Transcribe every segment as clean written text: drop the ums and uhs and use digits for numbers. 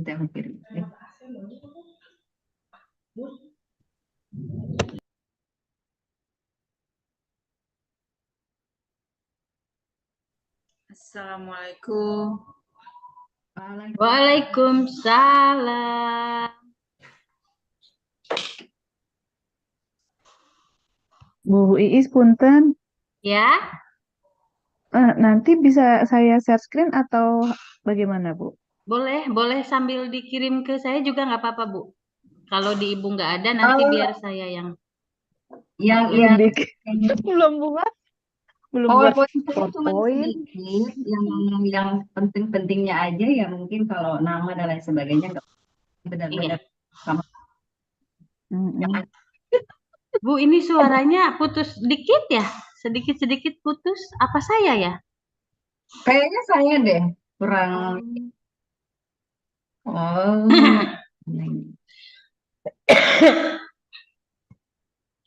interrumpir. Assalamualaikum. Waalaikumsalam. Bu Iis punten. Ya, Nanti bisa saya share screen atau bagaimana, Bu? boleh sambil dikirim ke saya juga nggak apa-apa, Bu. Kalau di Ibu nggak ada, nanti biar saya yang Belum buat, belum buat PowerPoint cuma PowerPoint. sedikit, yang penting-pentingnya aja ya, mungkin kalau nama dan lain sebagainya nggak benar-benar sama. Yang Bu, ini suaranya putus dikit ya? Sedikit-sedikit putus. Apa saya ya? kayaknya saya deh kurang.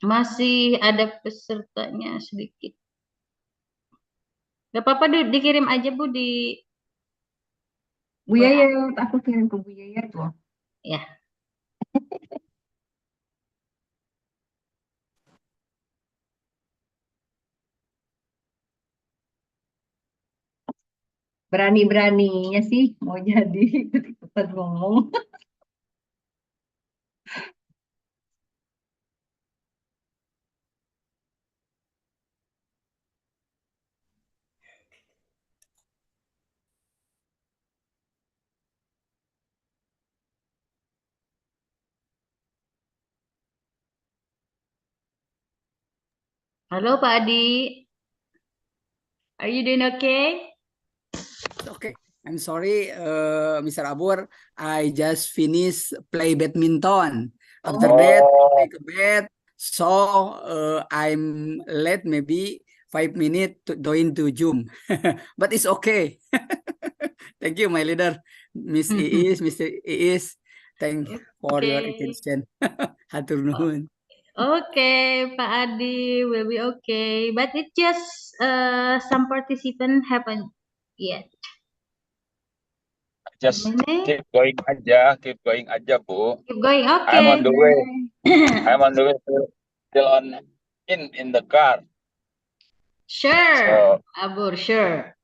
Masih ada pesertanya sedikit. Gak apa-apa, dikirim aja, Bu, di Bu Yaya, aku kirim ke Bu Yaya tuh. ya. Berani-beraninya sih mau jadi ikut-ikutan ngomong. Halo Pak Adi. Are you doing okay? Okay. I'm sorry, Mr. Abur. I just finished play badminton. After that, take a bed. So I'm late maybe 5 minutes to join to Zoom. But it's okay. Thank you, my leader, Miss Iis, Mr. Iis. Thank you for your attention. Hatur nuhun. Okay, Pak Adi will be okay. But it just some participant haven't yet. Just keep going aja, Bu. Keep going, okay. I'm on the way. I'm on the way still in the car. Sure, Abur, sure.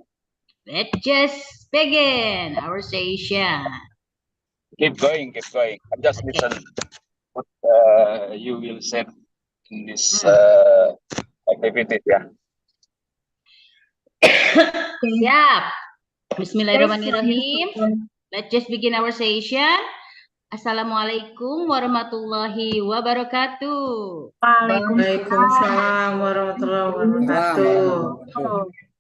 Let's just begin our session. Keep going. I just listen what you will say in this activity, yeah. Siap. Bismillahirrahmanirrahim. Let's just begin our session. Assalamualaikum warahmatullahi wabarakatuh. Waalaikumsalam warahmatullahi wabarakatuh.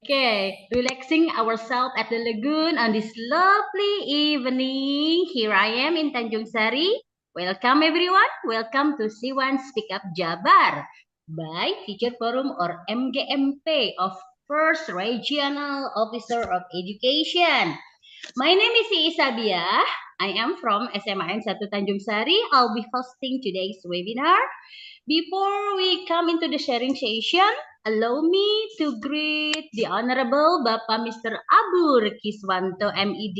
Okay, relaxing ourselves at the lagoon on this lovely evening. Here I am in Tanjung Sari. Welcome everyone. Welcome to C1 Speak Up Jabar by Teacher Forum or MGMP of First Regional Officer of Education. My name is Isabia. I am from SMAN 1 Tanjung Sari. I'll be hosting today's webinar. Before we come into the sharing session, allow me to greet the Honorable Bapak Mr. Abur Kiswanto MED,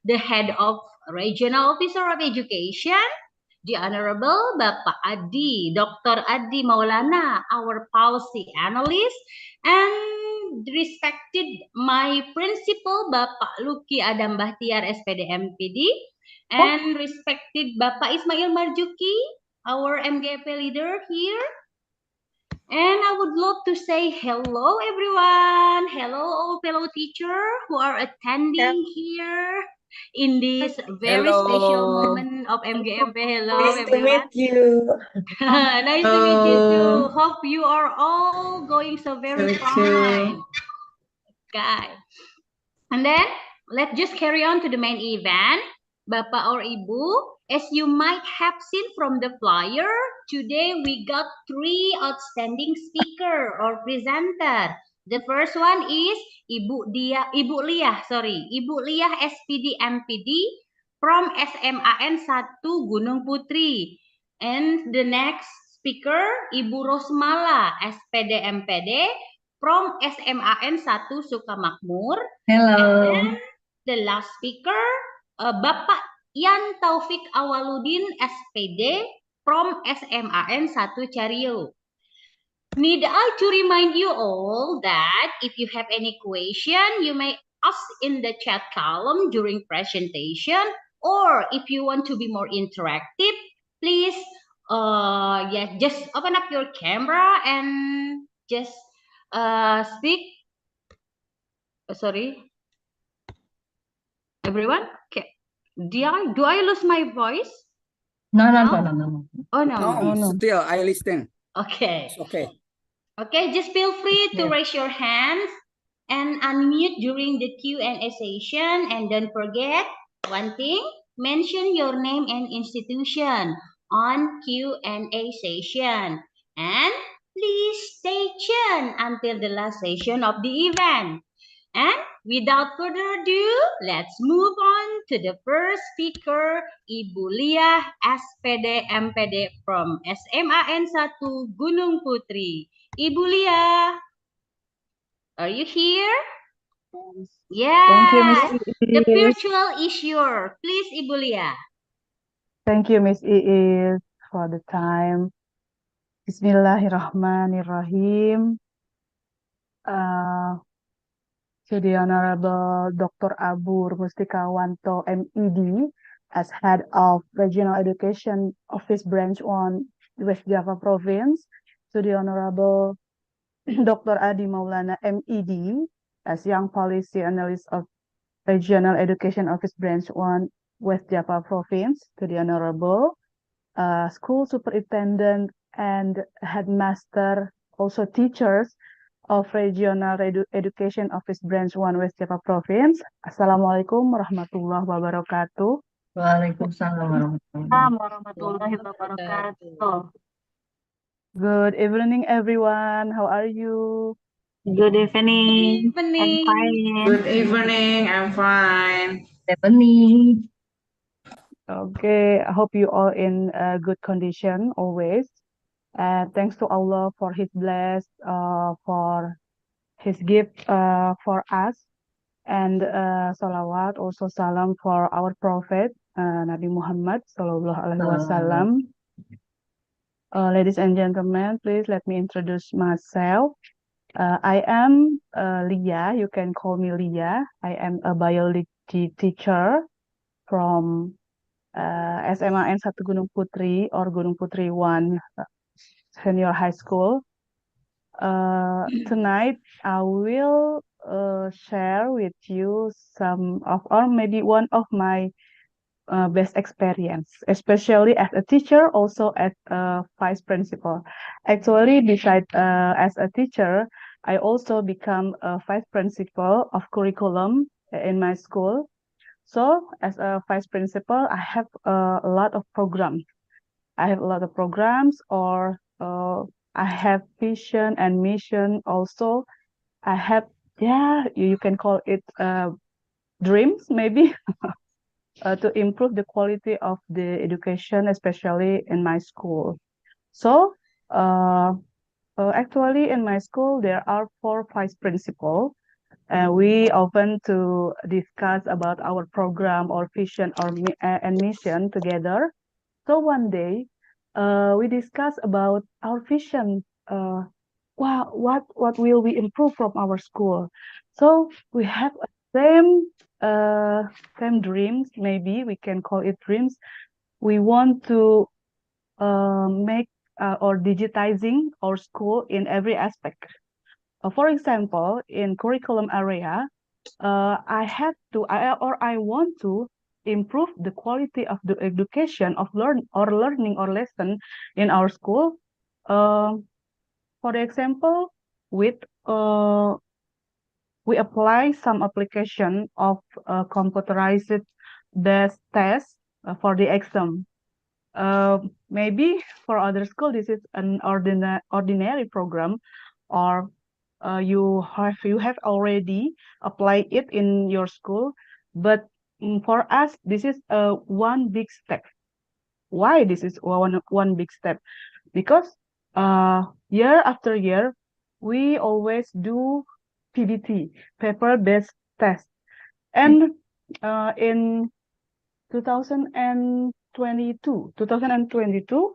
the Head of Regional Officer of Education, the Honorable Bapak Adi, Dr. Adi Maulana, our policy analyst, and respected my principal Bapak Luki Adam Bahtiar SPD MPD, and respected Bapak Ismail Marjuki, our MGP leader here. And I would love to say hello everyone, hello all fellow teachers who are attending here in this very special moment of MGMP. Hello Nice everyone. to meet you. Nice to meet you too. Hope you are all going so very fine. Okay. And then let's just carry on to the main event. Bapak or Ibu, as you might have seen from the flyer, today we got 3 outstanding speaker or presenter. The first one is Ibu Liah SPD MPD from SMAN 1 Gunung Putri. And the next speaker Ibu Rosmala SPD MPD from SMAN 1 Sukamakmur. Hello. And then the last speaker Bapak Yan Taufik Awaludin SPD from SMAN 1 Cario. Need I to remind you all that if you have any question, you may ask in the chat column during presentation, or if you want to be more interactive, please just open up your camera and just speak. Sorry, everyone. Okay. Do I lose my voice? No. Oh no. No, still I listen. Okay. It's okay. Okay, just feel free to raise your hands and unmute during the Q&A session. And don't forget one thing, mention your name and institution on Q&A session. And please stay tuned until the last session of the event. And without further ado, let's move on to the first speaker, Ibu Liah SPD MPD from SMAN 1 Gunung Putri. Ibu Liah, are you here? Yes. Thank you, Miss The Iis. virtual is yours. Please, Ibu Liah. Thank you, Miss Iis, for the time. Bismillahirrahmanirrahim. To the Honorable Dr. Abur Mustikawanto, MED, as Head of Regional Education Office Branch 1, West Java Province, to the Honorable Dr. Adi Maulana, MED, as Young Policy Analyst of Regional Education Office Branch 1, West Java Province, to the Honorable School Superintendent and Headmaster, also teachers of Regional Education Office Branch 1 West Java Province. Assalamualaikum warahmatullahi wabarakatuh. Waalaikumsalam warahmatullahi wabarakatuh. Good evening, everyone. How are you? Good evening. Good evening. I'm fine. Good evening. I'm fine. evening. Okay, I hope you all in good condition always. Thanks to Allah for His bless, for His gift for us, and salawat, also salam for our Prophet Nabi Muhammad Sallallahu Alaihi Wasallam. Ladies and gentlemen, please let me introduce myself. I am Lia. You can call me Lia. I am a biology teacher from SMAN 1 Gunung Putri or Gunung Putri 1 Senior High School. Tonight I will share with you some of, or maybe one of my best experience, especially as a teacher, also as a vice principal. Actually, besides as a teacher, I also become a vice principal of curriculum in my school. So as a vice principal, I have a lot of programs. I have a lot of programs, or I have vision and mission also. I have, you can call it dreams, maybe, to improve the quality of the education, especially in my school. So actually in my school, there are 4 vice principals. We often to discuss about our program or vision or and mission together. So one day, we discuss about our vision. What will we improve from our school? So we have same dreams. Maybe we can call it dreams. We want to make or digitizing our school in every aspect. For example, in curriculum area, I want to improve the quality of the education of learning or lesson in our school. For example, with we apply some application of computerized based test for the exam. Maybe for other school, this is an ordinary program, or you have already applied it in your school, but for us this is one big step. Why this is one big step? Because year after year we always do PBT, paper based test, and in 2022,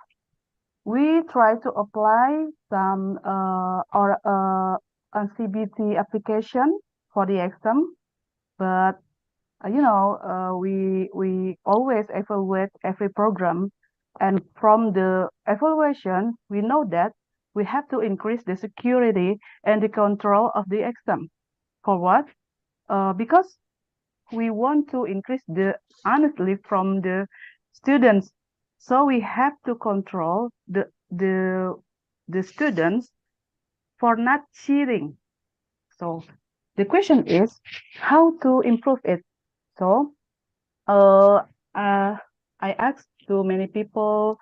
we try to apply some CBT application for the exam, but we always evaluate every program, and from the evaluation, we know that we have to increase the security and the control of the exam. For what? Because we want to increase the honestly from the students, so we have to control the students for not cheating. So the question is how to improve it. So I asked to many people.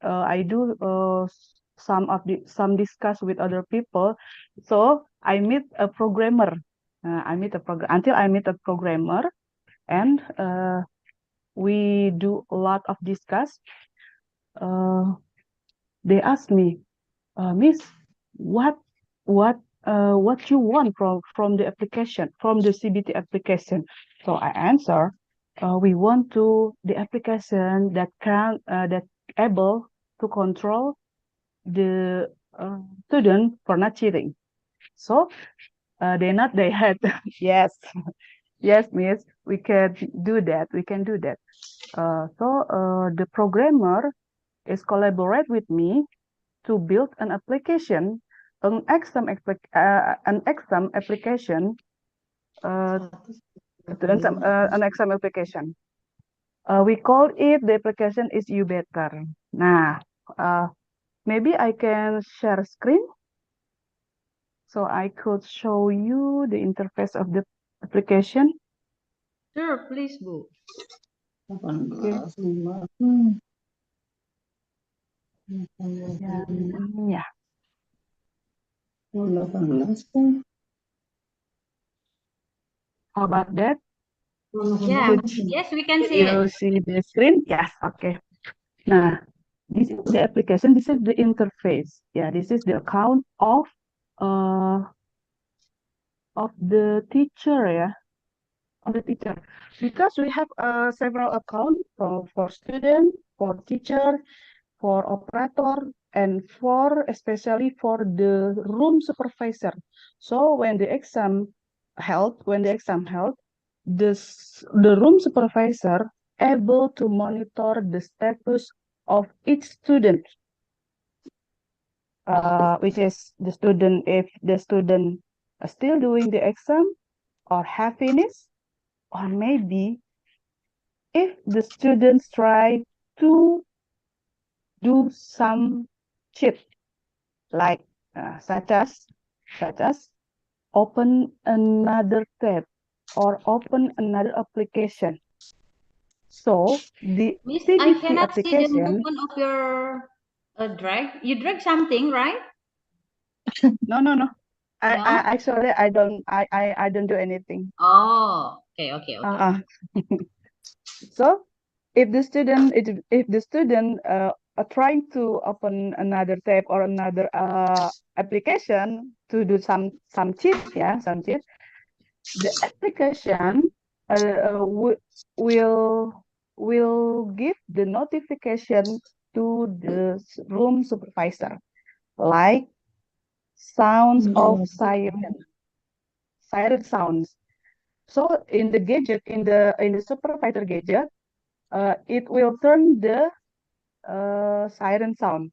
I do some discuss with other people. So I meet a programmer. Until I meet a programmer, and we do a lot of discuss. They ask me, Miss, what you want from the application, from the CBT application? So I answer, we want the application that can that able to control the student for not cheating. So they nod their head. Yes, yes, Miss, we can do that. We can do that. So the programmer is collaborate with me to build an application, an exam application, an exam application. We call it, the application is You Better. Nah, maybe I can share screen so I could show you the interface of the application. Sure, please, Bu. Okay. Yeah. How about that? Yeah, yes, we can see You it. see the screen? Yes, okay. Nah, this is the application, this is the interface. Yeah, this is the account of the teacher, yeah, of the teacher. Because we have several accounts for student, for teacher, for operator, and especially for the room supervisor. So when the exam held, the room supervisor able to monitor the status of each student, which is the student, if the student is still doing the exam or have finished, or maybe if the students try to do some cheat, like such as open another tab or open another application. So the Miss, I CBT cannot see the application. movement of your drag. You drag something, right? No. No? Actually I don't do anything. Oh, okay. So if the student are trying to open another tab or another application to do some cheat, the application will give the notification to the room supervisor, like sounds of siren sounds. So in the gadget, in the supervisor gadget, it will turn the siren sound.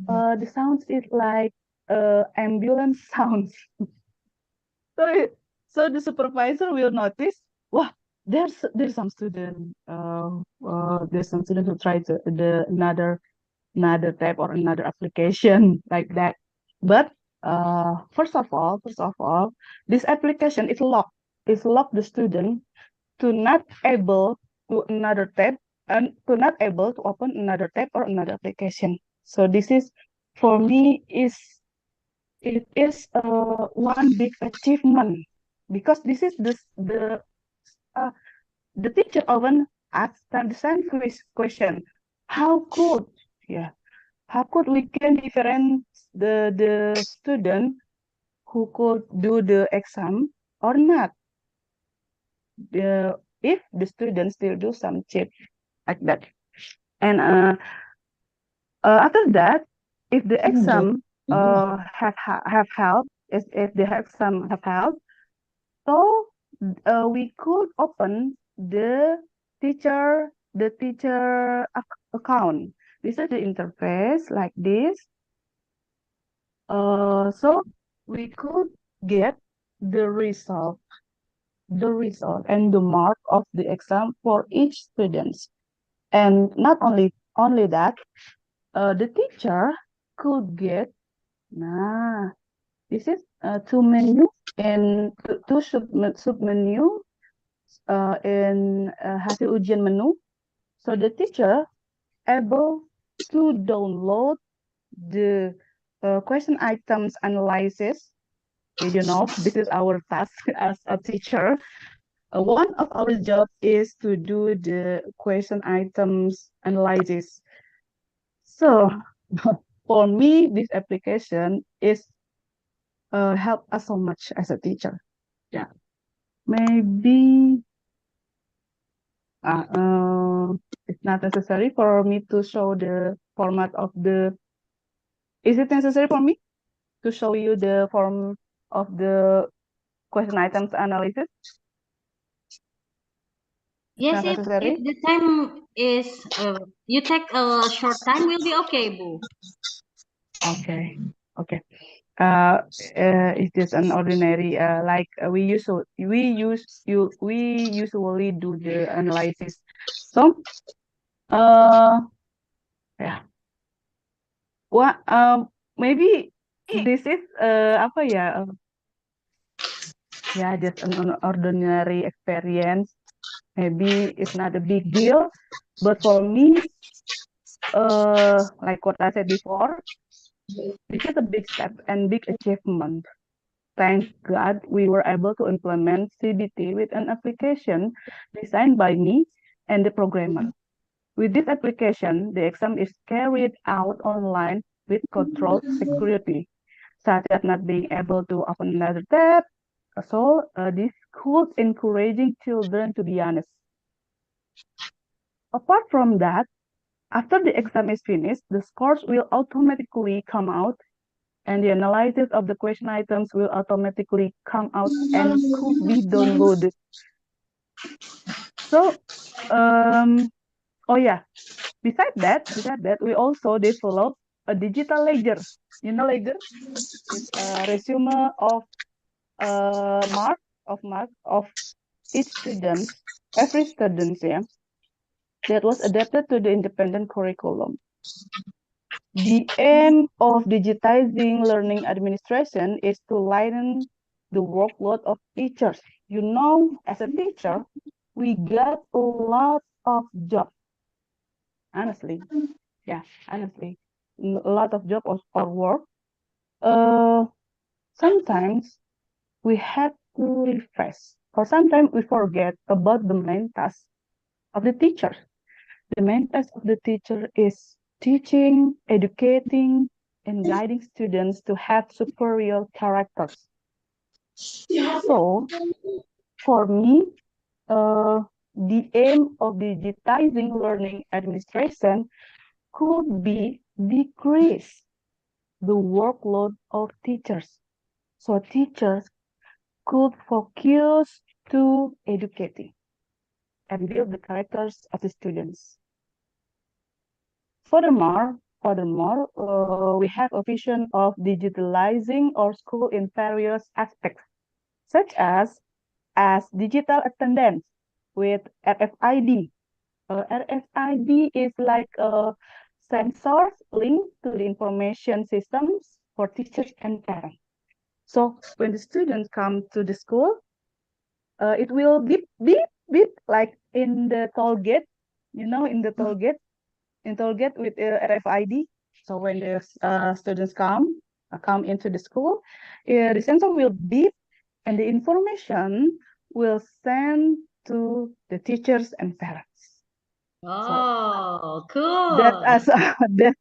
The sounds is like ambulance sounds. So the supervisor will notice, wow, there's some student, there's some student who tried another tab or another application like that. But first of all, this application is locked. It's locked the student to not able to another tab and to not able to open another tab or another application. So this is, for me, it is one big achievement, because this is the teacher often asks the same question: how could we can different the student who could do the exam or not? if the students still do some cheat like that. And after that, if the exam have held, if the exam have held, so we could open the teacher account. This is the interface like this. So we could get the result and the mark of the exam for each student. And not only that, the teacher could get, nah, this is two menu and two sub menu in hasil ujian menu. So the teacher able to download the question items analysis. You know, this is our task as a teacher. One of our job is to do the question items analysis. So for me, this application is help us so much as a teacher. Yeah, maybe it's not necessary for me to show the format of the. Is it necessary for me to show you the form of the question items analysis? Yes, if the time is you take a short time, will be okay, Bu. Okay. Is this an ordinary like we usually do the analysis? So yeah. What maybe this is apa ya? Yeah, just an ordinary experience. Maybe it's not a big deal, but for me, like what I said before, this is a big step and big achievement. Thank God we were able to implement CBT with an application designed by me and the programmer. With this application, the exam is carried out online with controlled security, such as not being able to open another tab. So this could encouraging children to be honest. Apart from that, after the exam is finished, the scores will automatically come out and the analysis of the question items will automatically come out and could be downloaded. So, oh yeah, besides that, we also developed a digital ledger. You know, ledger is a resume of mark of each student, every student, yeah, that was adapted to the independent curriculum. The aim of digitizing learning administration is to lighten the workload of teachers. You know, as a teacher, we got a lot of job. Honestly, yeah, honestly, a lot of job or work. Sometimes we have to refresh, or sometimes we forget about the main task of the teacher. The main task of the teacher is teaching, educating, and guiding students to have superior characters. So, for me, the aim of digitizing learning administration could be decrease the workload of teachers. So teachers could focus to educating and build the characters of the students. Furthermore, we have a vision of digitalizing our school in various aspects, such as digital attendance with RFID. RFID is like a sensor linked to the information systems for teachers and parents. So when the students come to the school, it will beep, beep, beep, like in the toll gate, you know, in toll gate with RFID. So when the students come into the school, the sensor will beep and the information will send to the teachers and parents. Oh, cool. That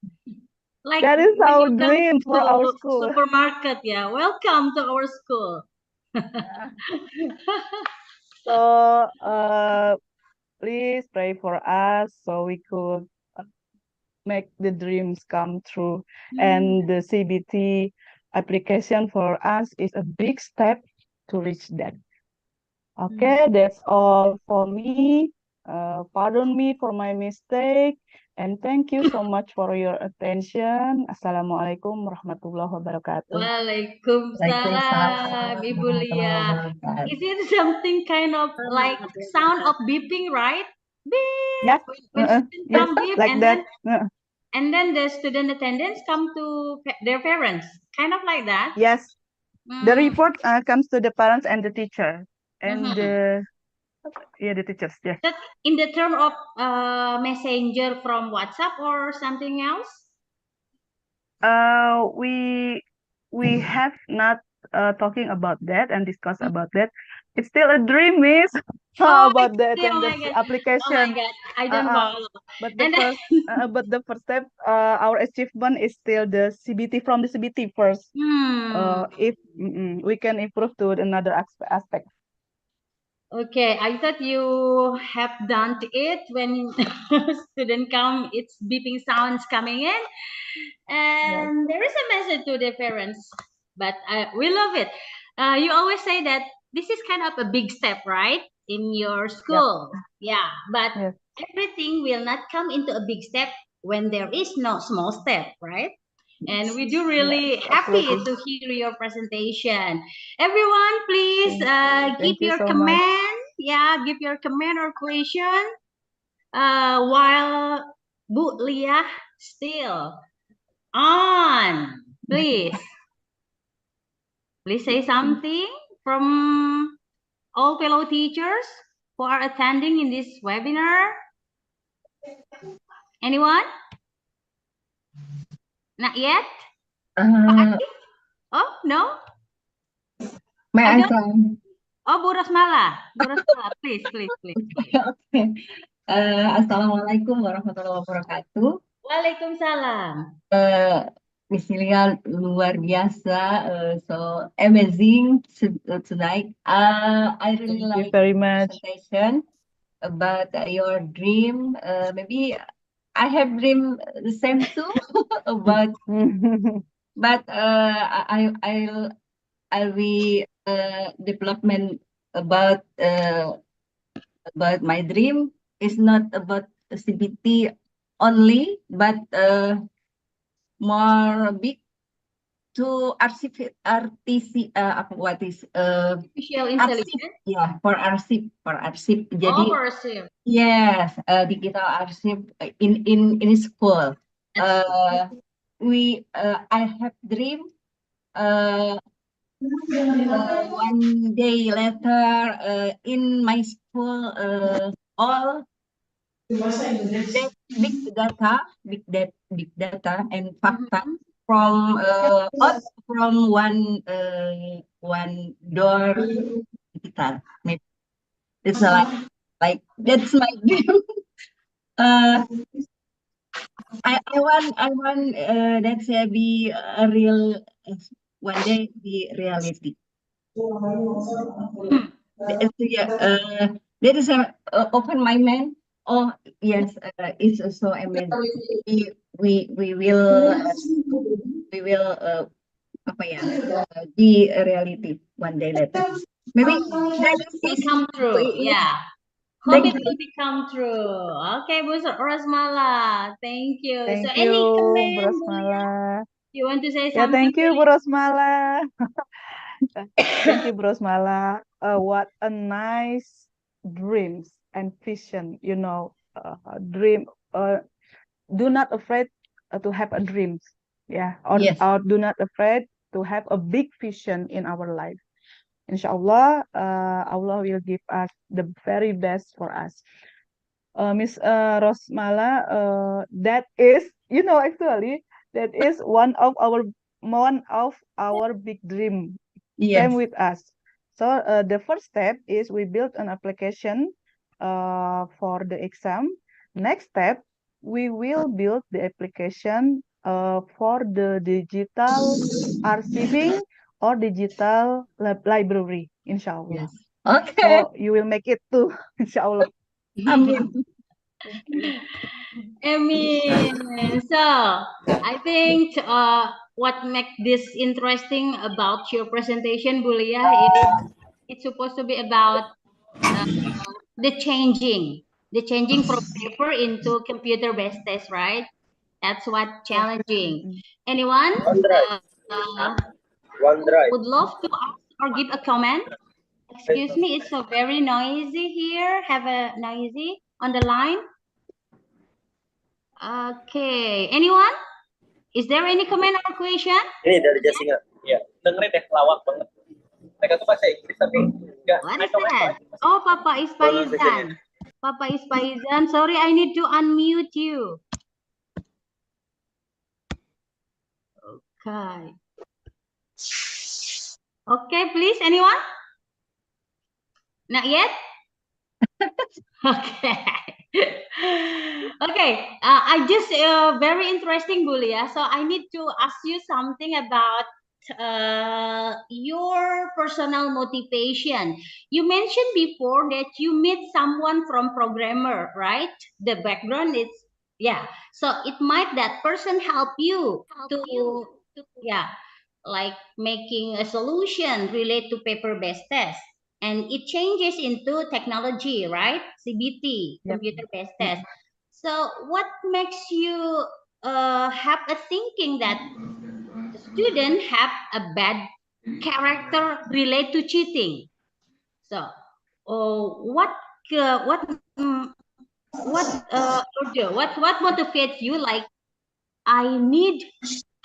is our dream for our school. Supermarket, yeah. Welcome to our school. So please pray for us so we could make the dreams come true. And the CBT application for us is a big step to reach that. Okay, that's all for me. Pardon me for my mistake. And thank you so much for your attention. Assalamualaikum warahmatullahi wabarakatuh. Waalaikumsalam, Ibu Lia. Is it something kind of like sound of beeping, right? Beep. Yes, When students yes, come beep, like that. and then the student attendants come to their parents, kind of like that. Yes, the report comes to the parents and the teacher and the teachers. Yes. That in the term of messenger from WhatsApp or something else? We have not talking about that and discuss about that. It's still a dream, Miss. About the Oh my attendance God. application. Oh my God, I don't follow. But the first step, our achievement is still the CBT from the CBT first. If we can improve to another aspect. Okay, I thought you have done it when student come, it's beeping sounds coming in, and there is a message to the parents. But we love it. You always say that this is kind of a big step, right, in your school. Yeah, but everything will not come into a big step when there is no small step, right? And we do really happy to hear your presentation. Everyone, please give your comment. Yeah, give your comment or question while Bu Lia still on. Please say something from all fellow teachers who are attending in this webinar. Anyone? Not yet? Oh, no? May I try? Oh, Bu Rosmala, please. Okay. Assalamualaikum warahmatullahi wabarakatuh. Waalaikumsalam. Miss Lia luar biasa, so amazing tonight. I really like very much presentation about your dream. Maybe I have dream the same too about, but I'll be development about my dream is not about CBT only, but more big to what is artificial intelligence? Yeah, for arsip. Jadi, for arsip. Yes, digital arsip in school. I have dream one day later in my school all big data and fakta from out from one door digital. Maybe it's like that's my dream. I want that be a real one day be reality. That is open my mind. Oh yes, it's so amazing. We will apa ya be a reality one day later. Maybe that will come true. Yeah. Hope it will become true. Okay, Bu Rosmala. Thank you. Thank so you, any Bu comment, Rosmala. You want to say Yeah, something? thank you, Bu Rosmala. Thank you, Bu Rosmala. What a nice dreams and vision. You know, dream. Do not afraid to have a dreams. Yeah, or do not afraid to have a big vision in our life. Inshallah, Allah will give us the very best for us. Miss Rosmala, that is, actually, that is one of our big dream. Same with us. So the first step is we build an application for the exam. Next step, we will build the application for the digital archiving or digital library, inshallah. Okay. So you will make it too, insya Allah. Amin. Thank you. Amin. So I think what makes this interesting about your presentation, Bulia, is it's supposed to be about uh, the changing from paper into computer-based test, right? That's what Yes. challenging. Mm-mm. Anyone OneDrive. would love to ask or give a comment? Excuse me, it's so very noisy here. Have a noisy on the line. Okay, anyone? Is there any comment or question? Ini dari Jasinga. Iya, dengerin deh, lawak banget. Mereka tuh bahasa Inggris tapi enggak. What is Mereka that? Oh, Papa is Faizan. Papa is Faizan. Sorry, I need to unmute you. Okay. Okay, please, anyone? Not yet? Okay. Okay. I just very interesting, Bulia. So I need to ask you something about your personal motivation. You mentioned before that you meet someone from programmer, right? The background is yeah. So it might that person help you to yeah, like making a solution related to paper-based test. And it changes into technology, right? CBT, Yep. computer-based test. So what makes you have a thinking that the student have a bad character related to cheating? So, what what motivates you? Like, I need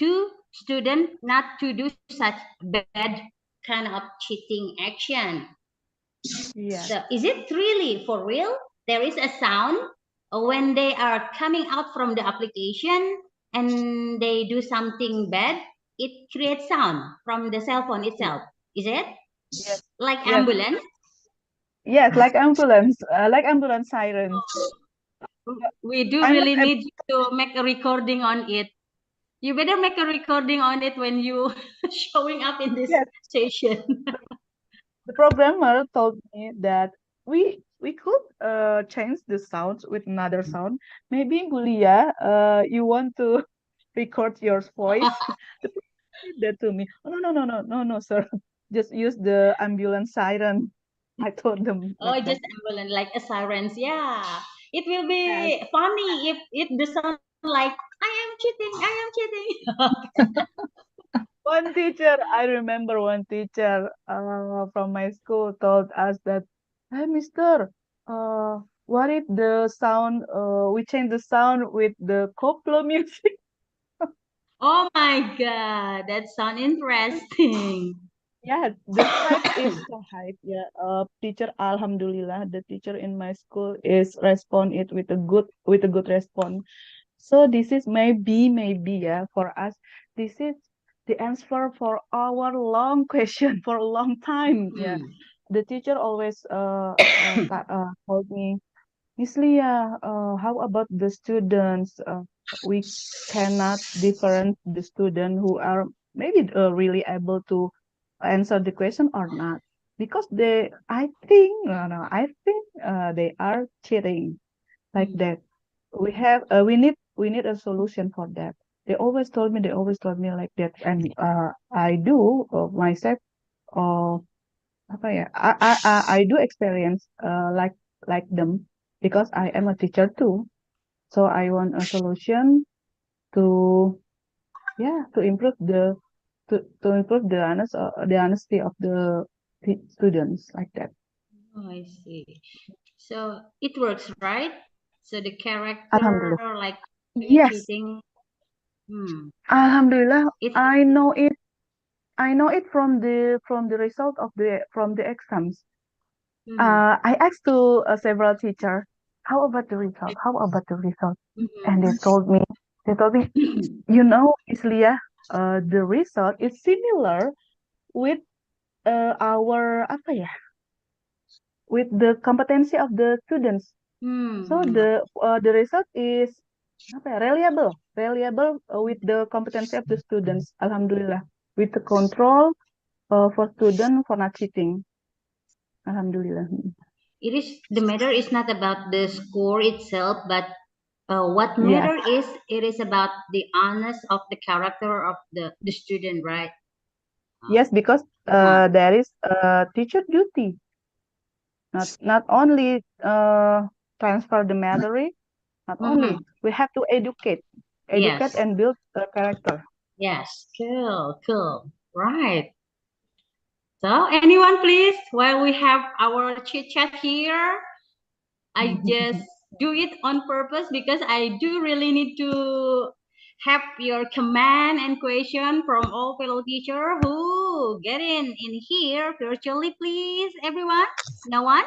to student not to do such bad kind of cheating action. Yes. So is it really for real? There is a sound when they are coming out from the application and they do something bad, it creates sound from the cell phone itself. Is it? Yes. Like Yes. ambulance? Yes, like ambulance sirens. We do I'm really not need you to make a recording on it. You better make a recording on it when you showing up in this Yes. session. The programmer told me that we could change the sounds with another sound. Maybe Gulia, you want to record your voice? The programmer said that to me. Oh, no, sir. Just use the ambulance siren. I told them Oh, like just that. ambulance, like a sirens. Yeah, it will Yes. be funny if the sound like I am cheating, I am cheating. I remember one teacher from my school told us that, hey, mister, what if the sound, we change the sound with the koplo music? Oh my God, that sound interesting. Yeah, the hype is so hype. Yeah, teacher, Alhamdulillah, the teacher in my school is respond it with a good response. So this is maybe yeah for us. This is the answer for our long question for a long time. Yeah, the teacher always told me, Miss Leah, how about the students? We cannot different the student who are maybe really able to answer the question or not because I think they are cheating like that. We need a solution for that. They always told me like that, and I do myself. Uh, apa ya? I do experience like them because I am a teacher too. So I want a solution to to improve to improve the honesty of the students like that. Oh, I see. So it works, right? So the character Alhamdulillah. like Yes, cheating. Alhamdulillah. It's I know it. I know it from the result of the exams. I asked to several teachers, how about the result? How about the result? And they told me, you know, Islia, the result is similar with our apa ya, with the competency of the students. So the result is apa ya, reliable with the competency of the students. Alhamdulillah, with the control for student for not cheating. Alhamdulillah. The matter is not about the score itself, but what Yes. matter is it is about the honest of the character of the student, right? Yes, because there is a teacher duty, not only transfer the material, not only we have to educate Yes. and build a character. Yes, cool, right. So anyone please, while we have our chit chat here, I just do it on purpose because I do really need to have your command and question from all fellow teacher who get in here virtually, please, everyone. No one?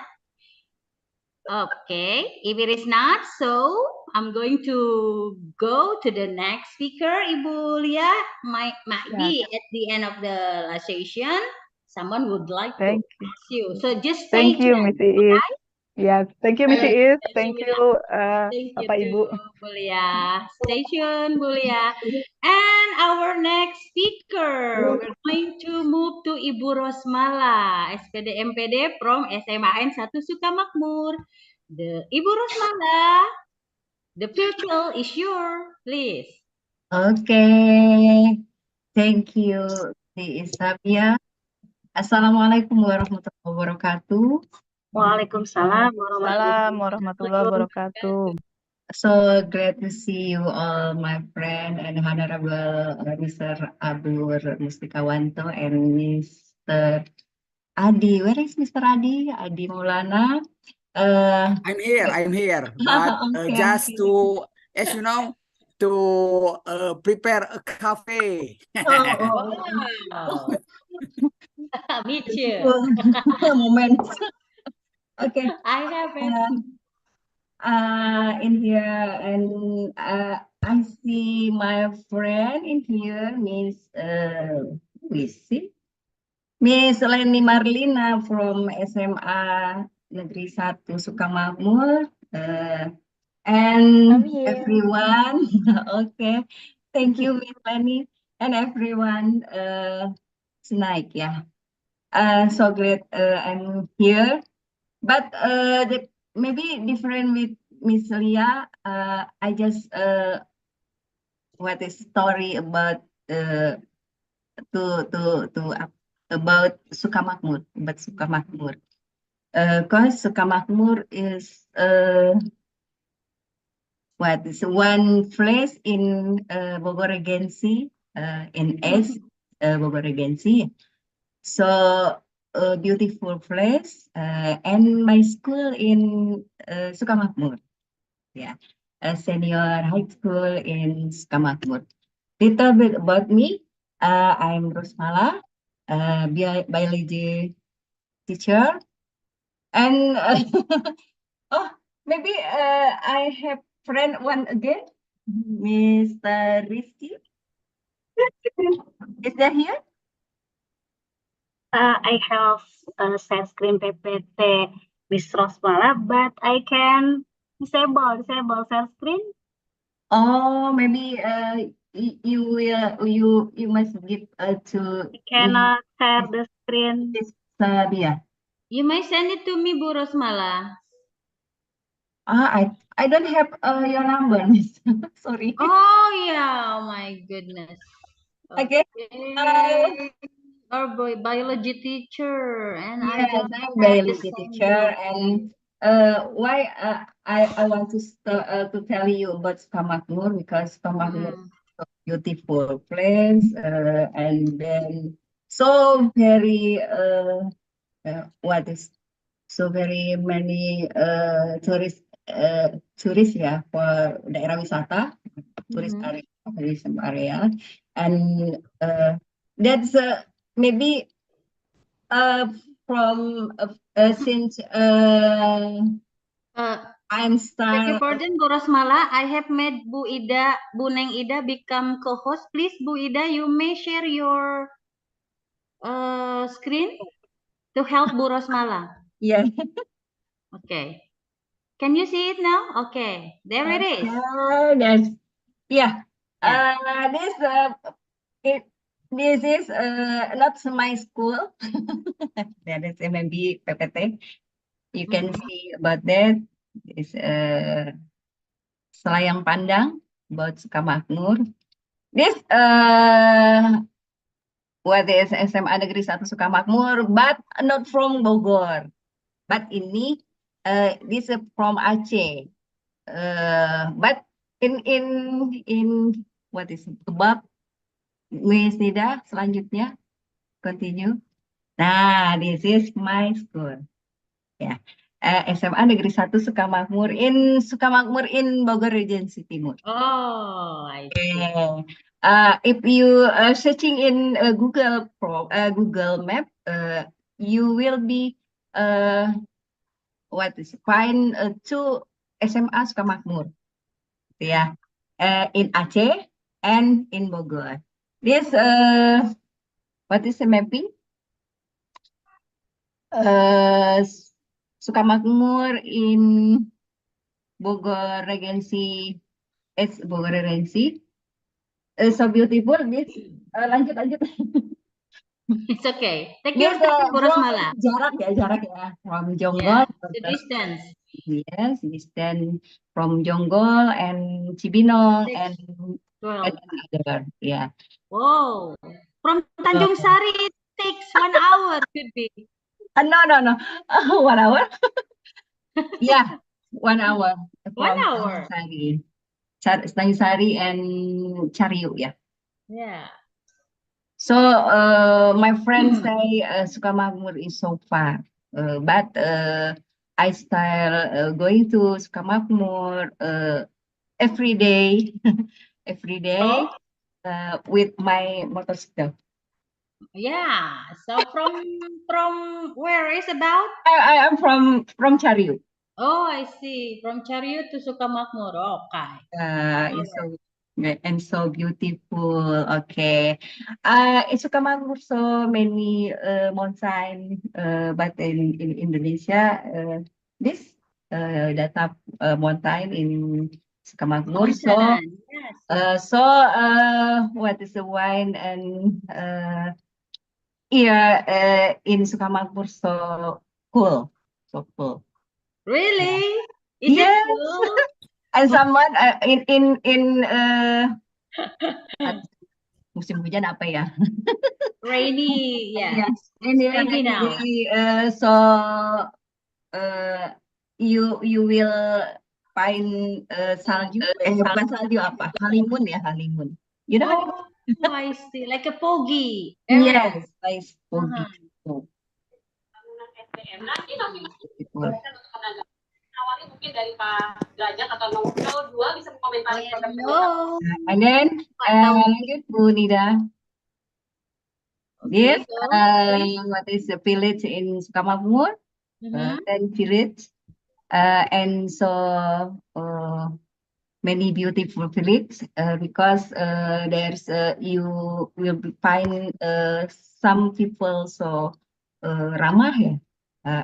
Okay, if it is not so, I'm going to go to the next speaker, Ibu Lia. Might be at the end of the session. Someone would like to ask you. So just stay Thank you, tuned. Miss Iis. Yes, thank you, Miss Iis. Thank you, Thank you Bapak Ibu. too, Bulia. Stay tuned, Bulia. And our next speaker, we're going to move to Ibu Rosmala, SPD MPD from SMAN 1 Sukamakmur. The Ibu Rosmala, the virtual is yours, please. Okay, thank you, Isabia. Assalamualaikum warahmatullahi wabarakatuh. Waalaikumsalam warahmatullahi wabarakatuh. So glad to see you all, my friend and Honorable Mr. Abur Mustikawanto and Mr. Adi. Where is Mr. Adi? Adi Maulana. I'm here. But Okay, just to, as you know, to prepare a cafe. Wow. Me too. Moment. Okay. I have it. In here, and I see my friend in here, Miss Miss Leni Marlina from SMA Negeri 1 Sukamakmur, and everyone. Okay, thank you, Miss Leni, and everyone. Tonight, yeah. So great. I'm here. But maybe different with Miss Lia. I just what is story about about Sukamakmur, but Sukamakmur. Cause Sukamakmur is what is one place in Bogor Regency, in Bogor Regency. So a beautiful place, and my school in Sukamakmur, yeah, a senior high school in Sukamakmur. Little bit about me, I'm Rosmala, biology teacher, and oh, maybe I have friend one again, Mr. Rizky. Is that here? I have set screen PPT Miss Rosmala, but I can disable share screen. Oh, maybe you must give to I cannot share the screen. Sabia. You may send it to me, Bu Rosmala. I don't have your number, Miss. Sorry. Oh yeah, oh my goodness. Okay. Our biology teacher, and Yeah, I don't I'm have biology the same teacher, group. and why I want to tell you about Sukamakmur, because Sukamakmur is a beautiful place, and then so very what is so very many tourists ya for daerah wisata, tourist area, tourism area, and that's maybe from since I'm Beg your start. pardon, Bu Rosmala, I have made Bu Neng Ida become co-host. Please, Bu Ida, you may share your screen to help Bu Rosmala. Yeah. Okay. Can you see it now? Okay, there it is. That's yeah. This This is not my school. That is MMB PPT. You can see about that. It's Selayang Pandang about Sukamakmur. This what is SMA Negeri 1 Sukamakmur, but not from Bogor. But ini this is from Aceh. But in what is it? Above Miss Nida, selanjutnya continue. Nah, this is my school. Ya. SMA Negeri 1 Sukamakmur in Bogor Regency Timur. Oh, I see. If you searching in Google Map, you will be find two SMA Sukamakmur, yeah, in Aceh and in Bogor. This what is the mapping? Sukamakmur in Bogor Regency. It's Bogor Regency. So beautiful. This lanjut. It's okay. Take This your time, Bu Rosmala. jarak ya from Yeah, Jonggol. the distance. Yes, distance from Jonggol and Cibinong and 12. other. Yeah. Whoa. From Tanjung Sari, it takes 1 hour, could be. No. 1 hour. Yeah, 1 hour. 1 hour. Tanjung Sari and Cariu, yeah. Yeah. So my friends say Sukamakmur is so far, but I start going to Sukamakmur every day, Oh? with my motorcycle. Yeah. So from where is about? I am from Cariu. Oh, I see. From Chariot to Sukamakmur. Okay. It's so and so beautiful. Okay. In Sukamakmur so many mountain, but in Indonesia, this data mountain in Sukamakmur. So Mountain, yes. what is the wine and yeah, in Sukamakmur so cool, so cool. Really? Is Yes. it cool? And someone in musim hujan apa ya? Rainy, yeah. Yes. Anyway, Rainy now. so you will find salju, bukan salju apa? Halimun ya, halimun. You know? Oh, I see. Like a foggy area. Yes, nice foggy. Nanti masih Beautiful. awalnya mungkin dari Pak Derajat atau 02 bisa mengomentari program Hello. And then lanjut Bu Nida. This what is the village in Sukamakmur? 10 village, and so many beautiful village because there's you will find some people so ramah ya,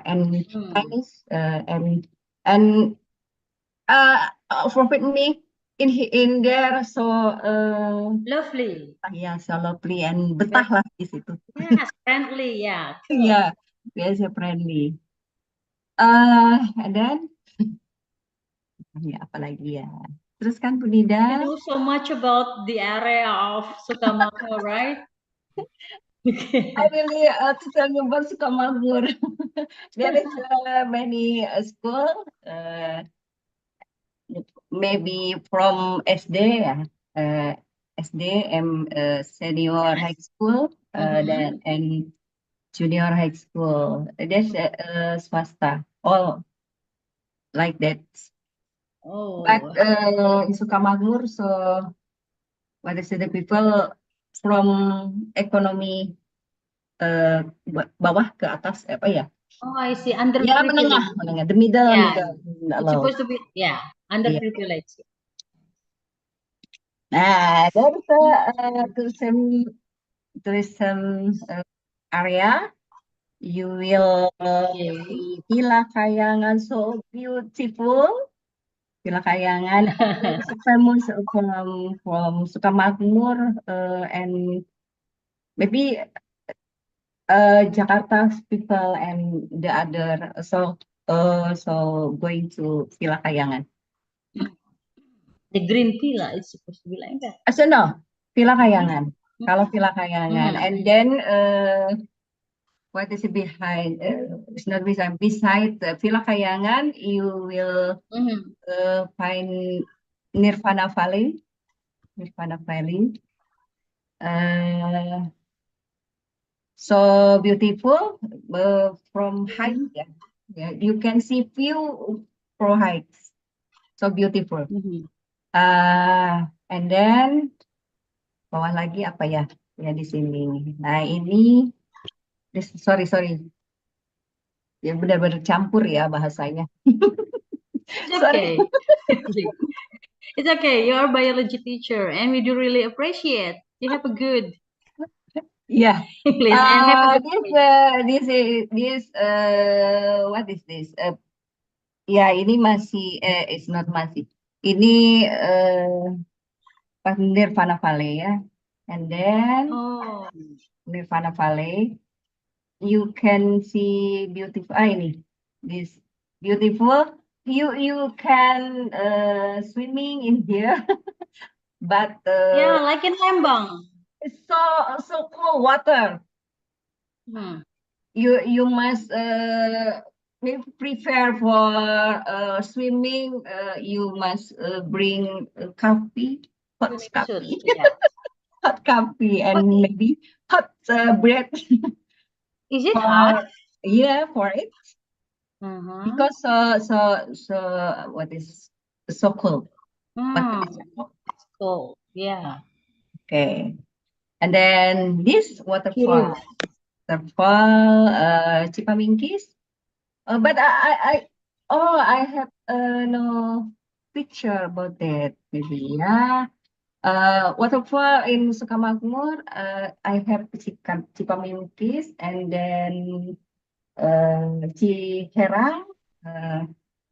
and kindness and profit me in there so lovely. Yeah, so lovely and betah lah di situ. Yes, friendly, yeah. Cool. Yeah, very friendly. And then ya apa lagi ya? Terus kan Bu Nida. You know so much about the area of Sukamakmur, right? I really to tell you about Sukamakmur. There is many school, maybe from SD ya, SD and senior high school, then and junior high school. There's swasta, all like that. Oh. But in Sukamakmur, so what is it, the people from economy bawah ke atas apa ya? Oh, I see. Under Ya menengah, the middle, yeah. middle. It's supposed to be underprivileged. Nah, there's tourism area. You will see Villa Kayangan, so beautiful. Villa Kayangan, famous from Sukamakmur and maybe Jakarta's people and the other so going to Villa Kayangan. The green villa is supposed to be like that. So no, Villa Kayangan. Kalau Villa Kayangan, and then what is it behind? It's not beside the Villa Kayangan. You will find Nirvana Valley. Nirvana Valley. So beautiful from height. Yeah, you can see view from heights. So beautiful. And then bawah lagi apa ya? Ya di sini. Nah ini, sorry. Ya benar-benar campur ya bahasanya. It's okay. It's okay. You're a biology teacher, and we do really appreciate. You have a good English and have a good what is this? Ya ini masih it's not masih. Ini Nirvana Valley ya. And then Nirvana Valley, you can see beautiful. Ini this beautiful. You can swimming in here, but yeah, like in Lembang. It's so cold water. You must prepare for swimming. You must bring coffee, hot coffee, hot coffee, and maybe hot bread. Is it hot? Yeah, for it. Because so what is so cold? Cold, yeah. Okay, and then this waterfall, Cipamingkis. But I have no picture about that. Maybe waterfall in Sukamakmur. I have Cipamingkis, and then Ciherang,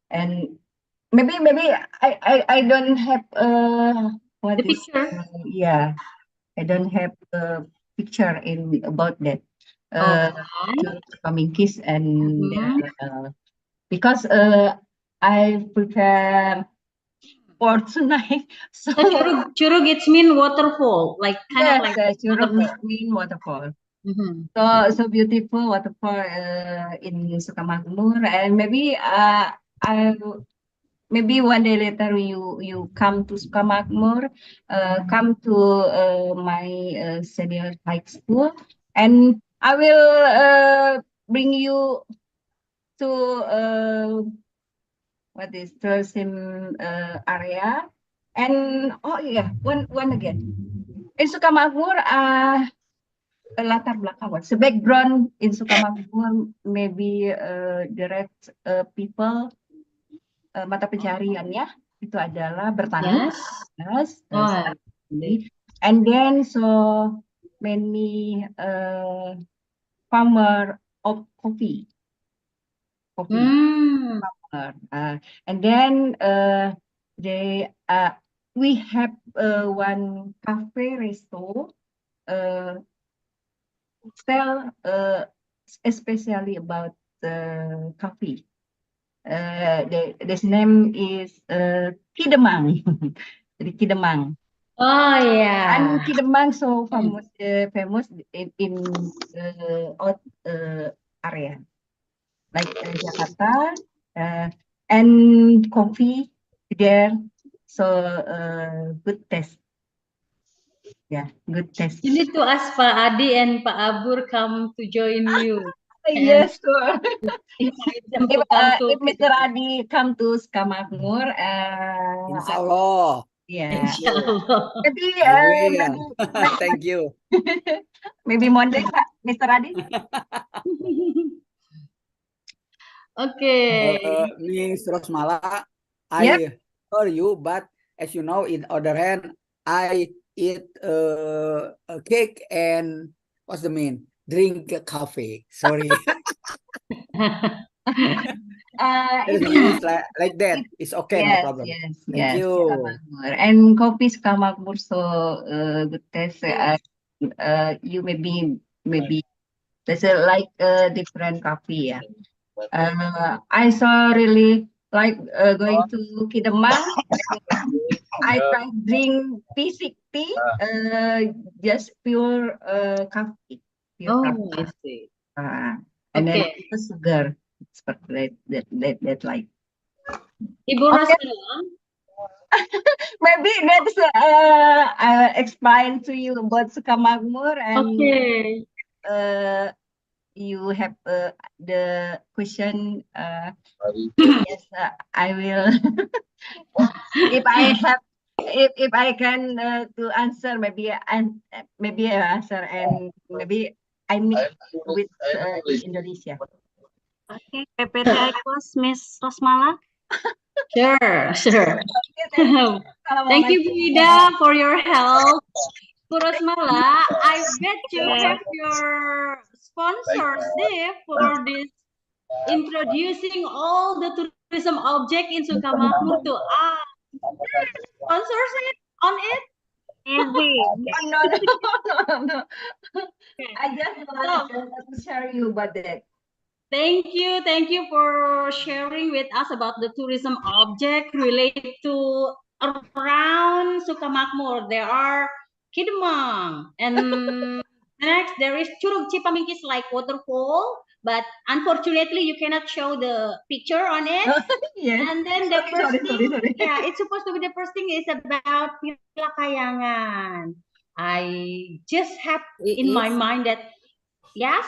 and maybe I don't have what the is picture. I don't have a picture about that. Cipamingkis and because I prepare for tonight. So Curug it's mean waterfall, like kind of like Curug mean waterfall. So beautiful waterfall in Sukamakmur, and maybe maybe one day later you come to Sukamakmur, come to my senior high school, and I will bring you to what is tourism area, and one again in Sukamakmur. Latar belakang, so background in Sukamakmur, maybe the red people mata pencariannya itu adalah bertani, and then so many farmer of coffee. And then we have one cafe resto sell especially about coffee. This name is Kidemang. Jadi Kidemang. Oh yeah. And Kidemang so famous in area like Jakarta, and coffee there. So good taste. Yeah, good taste. You need to ask Pak Adi and Pak Abur come to join you. Yes, sure. If Mr. Adi come to Sukamakmur, Insyaallah. Yeah. Insyaallah. Maybe, Thank you. Maybe Monday, Mr. Adi. Okay. Miss Rosmala, I heard you, but as you know, in other hand, I eat a cake and what's the mean? Drink coffee. Sorry. It's like that. It's okay, no problem. Yes, Thank you. And coffee Sukamakmur so good taste. you maybe there's a like a different coffee, yeah. I saw really like going to Kidemang. I tried drink basic tea, just pure coffee, pure Oh, I coffee. see. And then Okay. the sugar, that like. Ibu Okay. Rosmala, Maybe that's explain to you about Sukamakmur, and okay. you have the question. Yes, I will. If I have, if I can to answer, maybe maybe I answer, and maybe I meet with in Indonesia. Okay, PPT Icos, Miss Rosmala. Sure, sure. Thank you, Assalamualaikum. Bu Ida, for your help. Bu Rosmala, I bet you have your sponsors there for this introducing all the tourism object in Sukamakmur to us. Sponsors it on it? Easy. No, no. I just want to share you about that. Thank you for sharing with us about the tourism object related to around Sukamakmur. There are Kidemang, and next there is Curug Cipamingkis like waterfall, but unfortunately you cannot show the picture on it. Yes. And then the first thing, Sorry. yeah, it's supposed to be the first thing is about Villa Kayangan. I just have in my mind that, yes.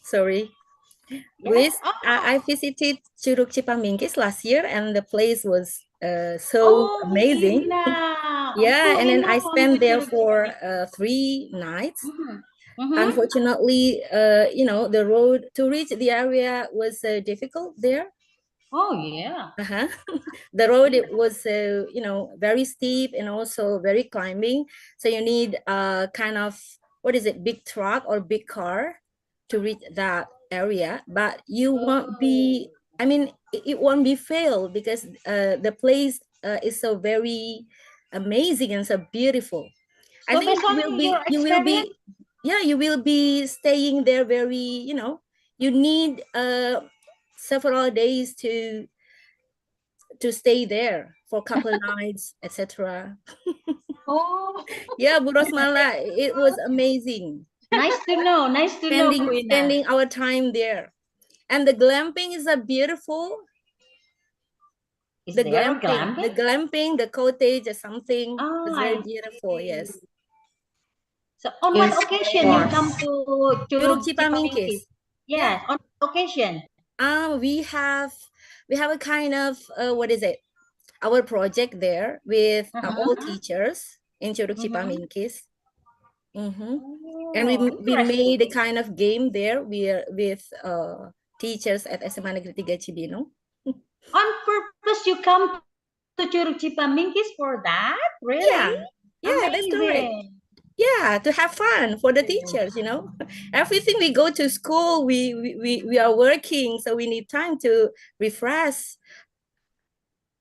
Sorry. Yes. I visited Curug Cipamingkis last year, and the place was so amazing. Yeah, and then I spent there for 3 nights. Unfortunately, you know, the road to reach the area was difficult there. Oh yeah. The road, it was you know, very steep and also very climbing. So you need a kind of, what is it, big truck or big car to reach that area. But you won't be, I mean, it won't be failed because the place is so very amazing and so beautiful. So I think based on you will be staying there very, you know, you need several days to stay there for a couple of nights, etc. Oh. Yeah, Bu Rosmala, it was amazing. Nice to know. Nice to know, Bu Ina. Spending our time there. And the glamping is a beautiful. The glamping, the cottage or something. It's very beautiful, yes. So on what occasion you come to Curug Cipamingkis? Yes, on occasion. We have a kind of what is it? Our project there with all teachers in Curug Cipamingkis. And we made a kind of game there with teachers at SMA Negeri 3 Cibinong. On purpose you come to Curug Cipamingkis for that? Really? Yeah, that's correct. Yeah, to have fun for the teachers, you know. Everything we go to school, we are working, so we need time to refresh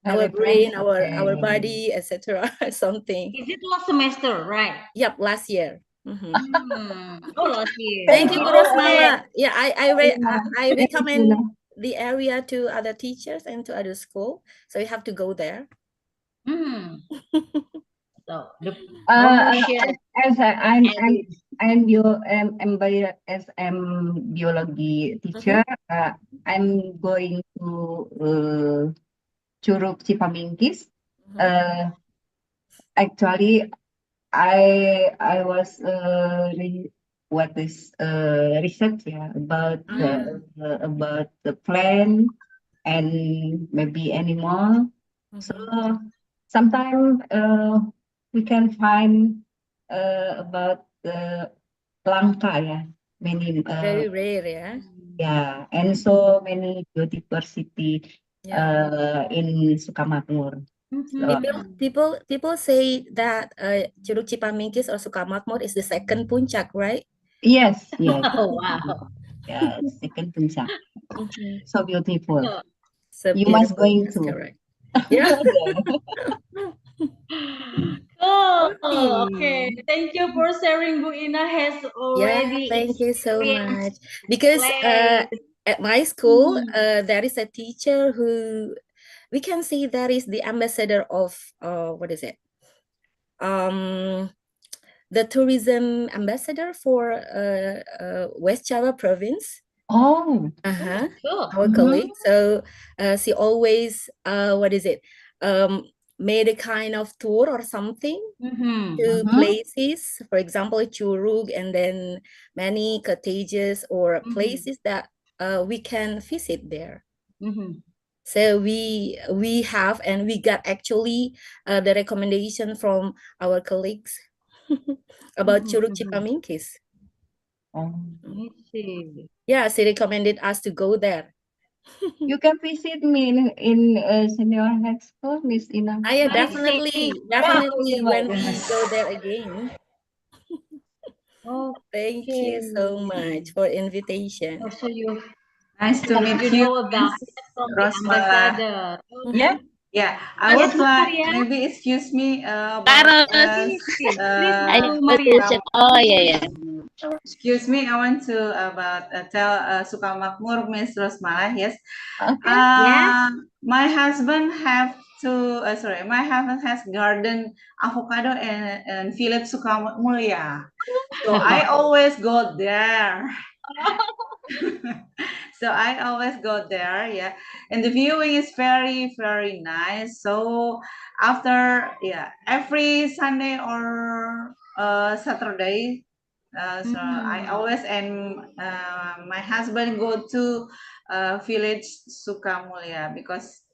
our brain, our body, etc. Something. Is it last semester, right? Yep, last year. Oh, last year. Thank you, Bu Rosmala. Yeah, I recommend the area to other teachers and to other school, so you have to go there. So the I'm biology teacher. I'm going to Curug Cipamingkis. Actually, I was research about the plant and maybe animal. So sometimes we can find about the langka, many very rare, and so many biodiversity in Sukamakmur. People say that Curug Cipamingkis or Sukamakmur is the second puncak, right? Yes. Oh wow. Yeah, second puncak. So beautiful. So you must going to. to. Correct. Yeah. Oh, Oh, okay. Thank you for sharing. Bu Ina has Yeah, already thank you so experienced much. Because place. at my school, Hmm. there is a teacher who we can say that is the ambassador of what is it? The tourism ambassador for West Java province. Oh. Cool. Our colleague. So she always what is it? Made a kind of tour or something to places, for example, Curug, and then many cottages or places that we can visit there. So we have, and we got actually the recommendation from our colleagues about Curug Cipamingkis. I see. Yeah, she recommended us to go there. You can visit me in senior high school, Miss Ina. Yeah, I definitely, see. definitely Oh, when my we goodness. go there again. Thank you so much for invitation. Also, you Nice to meet you you, know about Miss it from the Rosmala. ambassador. Yeah. Yeah, I Yes, would Bu like Maria. maybe excuse me about Please, please, uh, Bu Maria. Oh, yeah. excuse me. I want to about tell Sukamakmur, Miss Rosmala. Yes. Okay. Yes. My husband have to sorry, my husband has garden avocado and village Sukamulya. So I always go there. So I always go there, yeah. And the viewing is very, very nice. So after, yeah, every Sunday or Saturday, so I always and my husband go to village Sukamulya because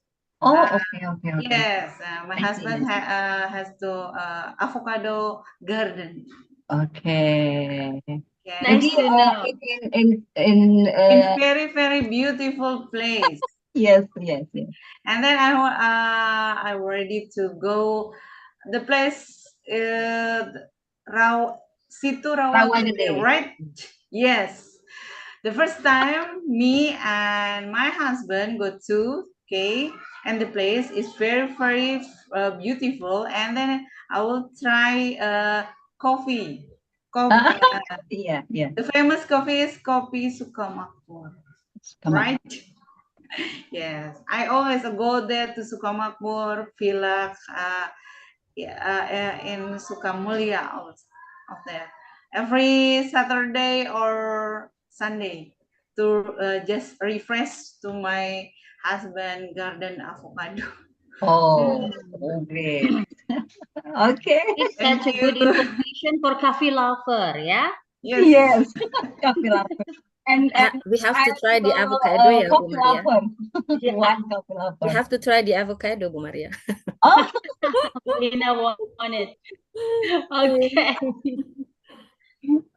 Oh, okay. yes, my I see, husband I see. has to avocado garden. Okay. Yes, Nice Maybe to know. in in very, very beautiful place. yes. And then I ready to go the place Situ Rawagede, Rawagede. right? Yes. The first time me and my husband go to, okay, and the place is very, very beautiful. And then I will try coffee. Coffee. Yeah. The famous coffee is Kopi Sukamakmur, Come on. right? Yes, I always go there to Sukamakmur, Village, in Sukamulya of there. Every Saturday or Sunday to just refresh to my husband garden avocado. Oh, great. Okay. It's Thank such a you. good information for coffee lover, yeah. Yes. Yes. Coffee lover. And We have to try the also, avocado, ya, Bu coffee Maria. lover. Yeah. One coffee We lover. have to try the avocado, Bu Maria. Oh, Lina want it. Okay.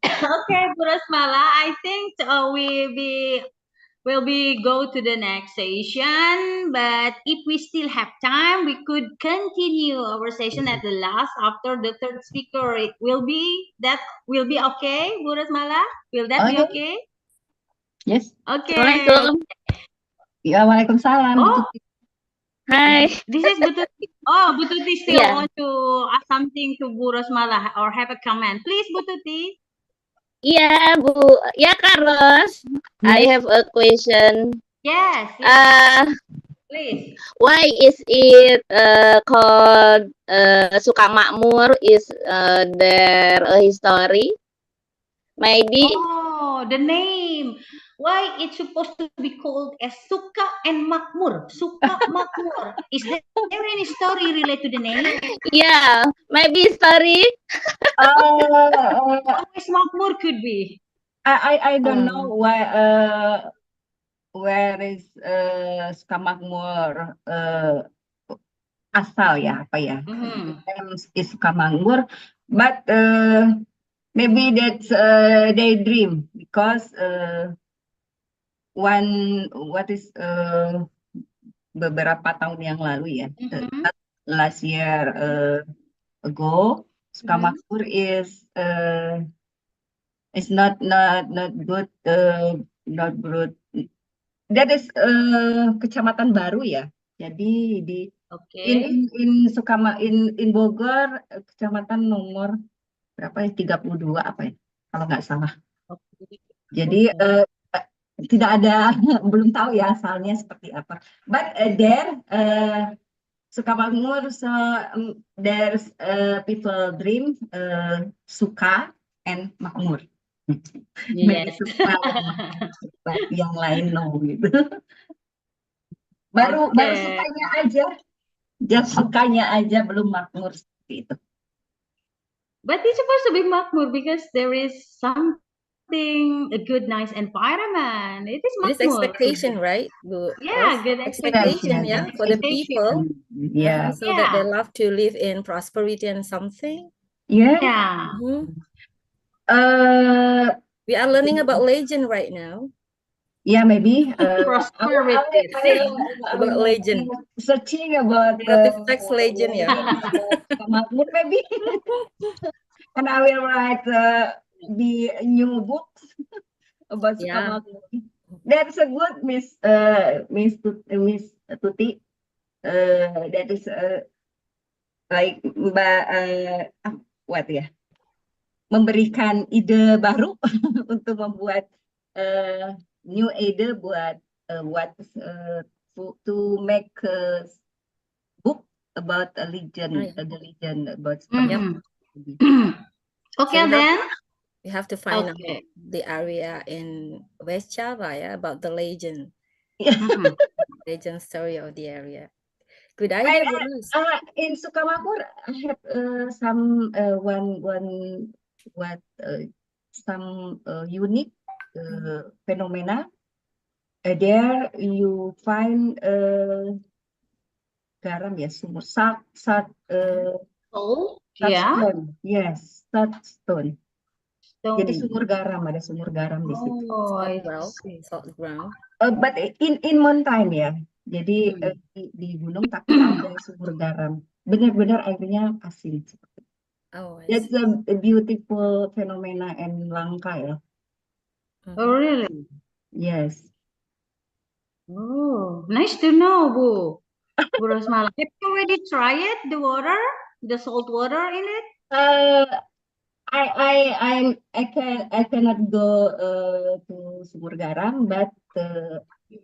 Okay, Bu Rosmala, I think we'll be go to the next session, but if we still have time, we could continue our session at the last after the third speaker. It will be okay, Bu Rosmala? Will that be okay. okay? Yes. Okay. Assalamualaikum. Ya, waalaikumsalam. Oh. Bu Tuti. Hai. This is Bu Tuti. Oh, Bu Tuti still Yeah. want to ask something to Bu Rosmala or have a comment. Please, Bu Tuti. Yeah, Bu. Yeah, Carlos. I have a question. Yes. Please. Why is it called Sukamakmur? Is there a history? Maybe. Oh, the name. Why it's supposed to be called as Suka and Makmur? Suka Makmur. Is there any story related to the name? Yeah, maybe story. Always Makmur could be. I don't know why where is Sukamakmur asal ya apa ya? Is Sukamakmur, but maybe that's daydream because beberapa tahun yang lalu ya, last year ago, Sukamakmur is not good, not good. That is kecamatan baru ya. Jadi Okay. In Bogor, kecamatan nomor berapa ya? 32 apa ya? Kalau nggak salah. Okay. Jadi tidak ada, belum tahu ya asalnya seperti apa. But there, Sukamakmur, so there's people dream suka and makmur. Maybe Yes. suka but yang lain no gitu. Baru Okay. sukanya aja, just sukanya aja belum makmur seperti itu. But it's supposed to be makmur because there is something, a good, nice environment. It is It is makmur. expectation, right? Bu? Yeah, Ros? good Expectation, expectation. yeah, Good for the expectation. people. Yeah. So that they Yeah. love to live in prosperity and something. Yeah. Yeah. We are learning about legend right now. Yeah, maybe. Prosperity. About legend. Searching about Negative text legend, yeah. Makmur maybe. And I will write the new books about Yeah. Sukamakmur. That's a good Miss Tuti. That is like what ya? Memberikan ide baru untuk membuat new ide buat to make a book about a legend, the legend about Sukamakmur. Okay, So then. We have to find out Okay. the area in West Java, yeah, about the legend. Legend story of the area. Good idea, Bruce. In Sukamakmur, I have some some unique phenomena. There you find garam ya, sumur salt Yeah. stone. Yes, salt stone. Jadi Stone. ada sumur garam di situ. Oh, I Salt ground. But in mountain ya. Jadi di gunung tapi ada sumur garam. Benar-benar airnya asin. Oh, I That's a beautiful phenomena and langka ya. Oh, really? Yes. Oh, nice to know, Bu. Bu Rosmala. Have you already tried it, the water, the salt water in it? I cannot go to sumur garam, but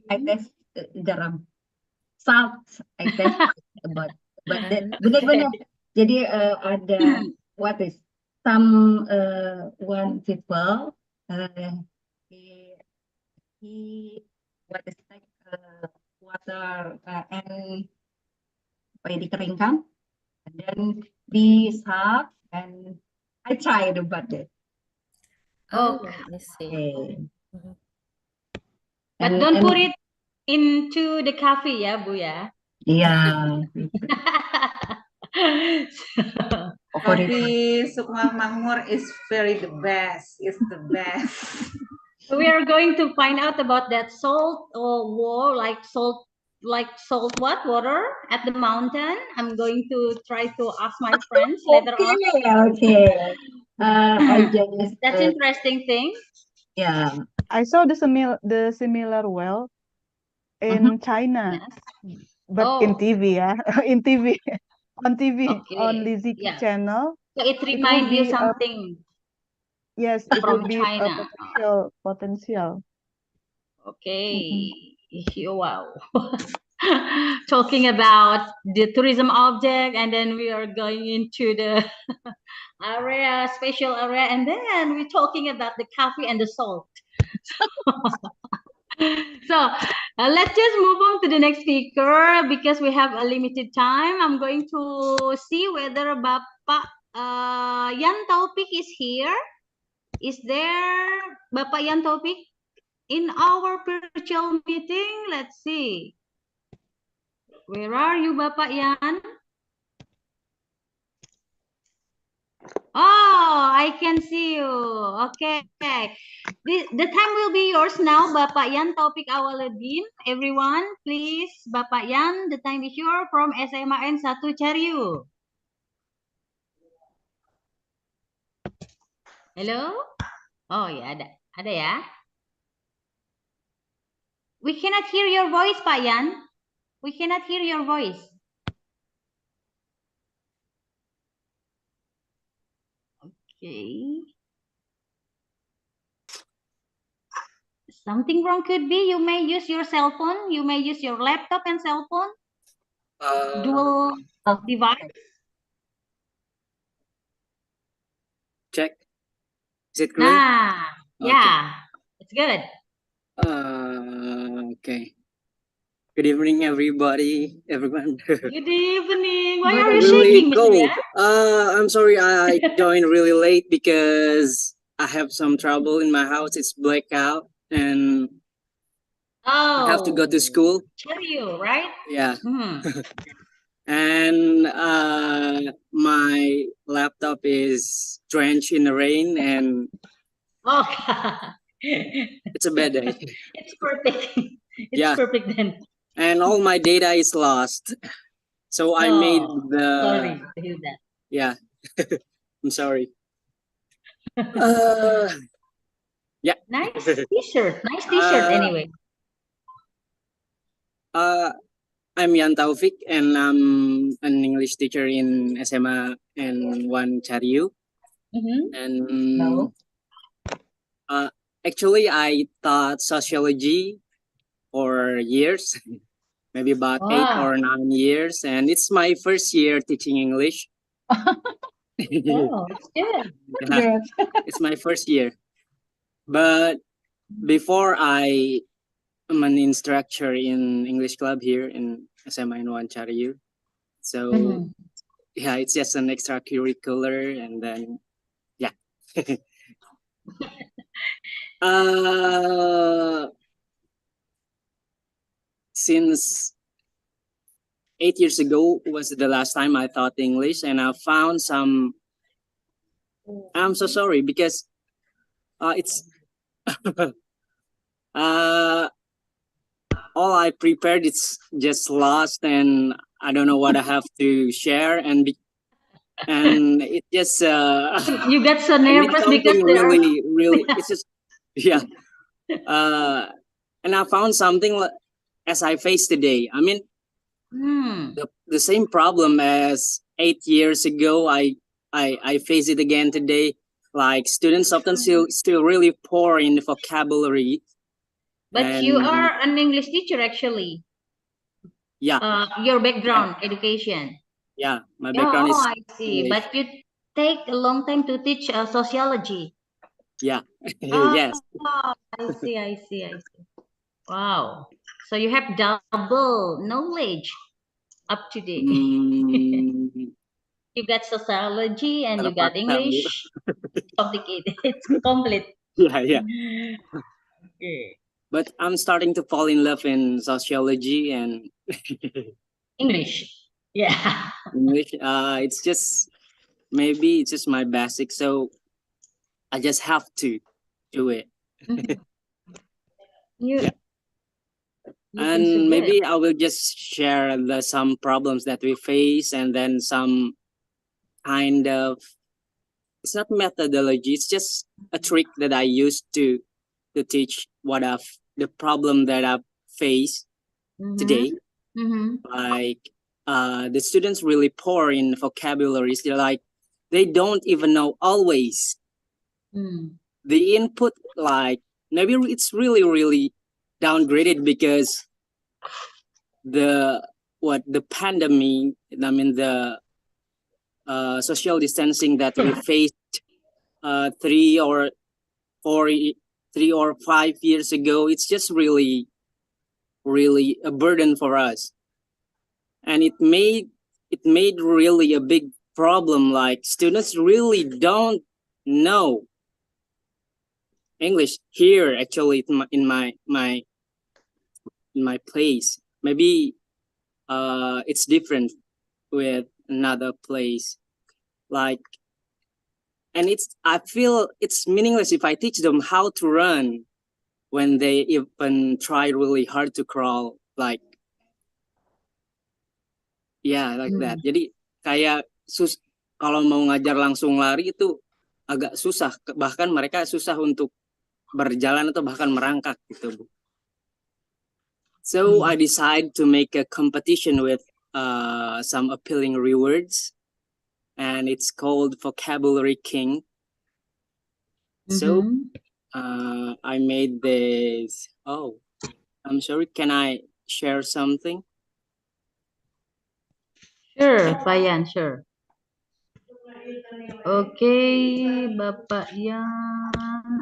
I test garam. Salt, I test about. But benar-benar. Jadi ada what is some one people he what is like water and dikeringkan, and then di salt, and I tried about it. Okay, I see. Okay. But don't put it into the coffee ya, Bu ya. Yeah. Coffee Sukamakmur is very the best. It's the best. We are going to find out about that salt or war, like salt what water at the mountain. I'm going to try to ask my friends later on. Okay. I just that's interesting thing. Yeah. I saw the similar well in China, but in TV, yeah, in TV, on TV, on Lizzie channel. So it reminds you something. Yes, it from would be China. a potential. Okay. Wow. Talking about the tourism object, and then we are going into the area, special area, and then we're talking about the coffee and the salt. So let's just move on to the next speaker because we have a limited time. I'm going to see whether Bapak Yan Taufik is here. Is there Bapak Yan Taufik in our virtual meeting? Let's see. Where are you, Bapak Yan? Oh, I can see you. Okay. The time will be yours now, Bapak Yan Taufik Awaluddin. Everyone, please, Bapak Yan, the time is yours from SMAN 1 Cariu. Hello? Oh ya, ada ya. We cannot hear your voice, Pak Yan. We cannot hear your voice. Okay. Something wrong could be you may use your cell phone. You may use your laptop and cell phone. Dual device. Check. Is it clear? Nah, Okay. yeah, it's good. Okay. Good evening, everybody, everyone. Good evening. Why are you Really shaking, Mr. cold. Ria? I'm sorry I joined really late because I have some trouble in my house. It's blackout and I have to go to Oh, school. Cheerio, right? Yeah. Hmm. And my laptop is drenched in the rain and Oh, it's a bad day. it's perfect. It's Yeah. perfect then. And all my data is lost. So I made Oh, the sorry to hear that. yeah. I'm sorry. Yeah. Nice t-shirt. Nice t-shirt anyway. I'm Yan Taufik and I'm an English teacher in SMA N1 Chariu. And No. actually I taught sociology for years, maybe about 8 Wow. or 9 years, and it's my first year teaching English. Oh, it's good. Yeah, it's my first year. But before I am an instructor in English club here in SMA N1 Chariu. So yeah, it's just an extracurricular and then yeah. Since 8 years ago was the last time I taught English and I found some I'm so sorry because it's all I prepared it's just lost and I don't know what I have to share and it just You get so I need nervous because something there are really it's just yeah and I found something as I face today. I mean the same problem as 8 years ago I face it again today. Like students often still really poor in the vocabulary. But you and are an English teacher actually. yeah. Your background, education. Yeah, my background is I see. English. But you take a long time to teach sociology. Yeah. Oh, Yes. I see. Wow. So you have double knowledge up to date. You got sociology and you got English. Complicated. It's complete. Yeah. Okay. But I'm starting to fall in love in sociology and English. Yeah. English. It's just maybe it's just my basic, so I just have to do it. Yeah. And maybe I will just share some problems that we face and then some kind of it's not methodology, it's just a trick that I used to teach the problem that I face today. Like the students really poor in vocabularies. They're like they don't even know always the input. Like maybe it's really downgraded because the pandemic. I mean the social distancing that we faced 3 or 5 years ago. It's just really a burden for us, and it made really a big problem. Like students really don't know English here actually in my place. Maybe it's different with another place, like, and I feel it's meaningless if I teach them how to run when they even try really hard to crawl, like like that. Jadi kayak kalau mau ngajar langsung lari itu agak susah, bahkan mereka susah untuk berjalan atau bahkan merangkak gitu, Bu. So I decided to make a competition with some appealing rewards, and it's called Vocabulary King. So I made this. Oh, I'm sorry. Can I share something? Sure, Payan, sure. Okay, Bapak Yan,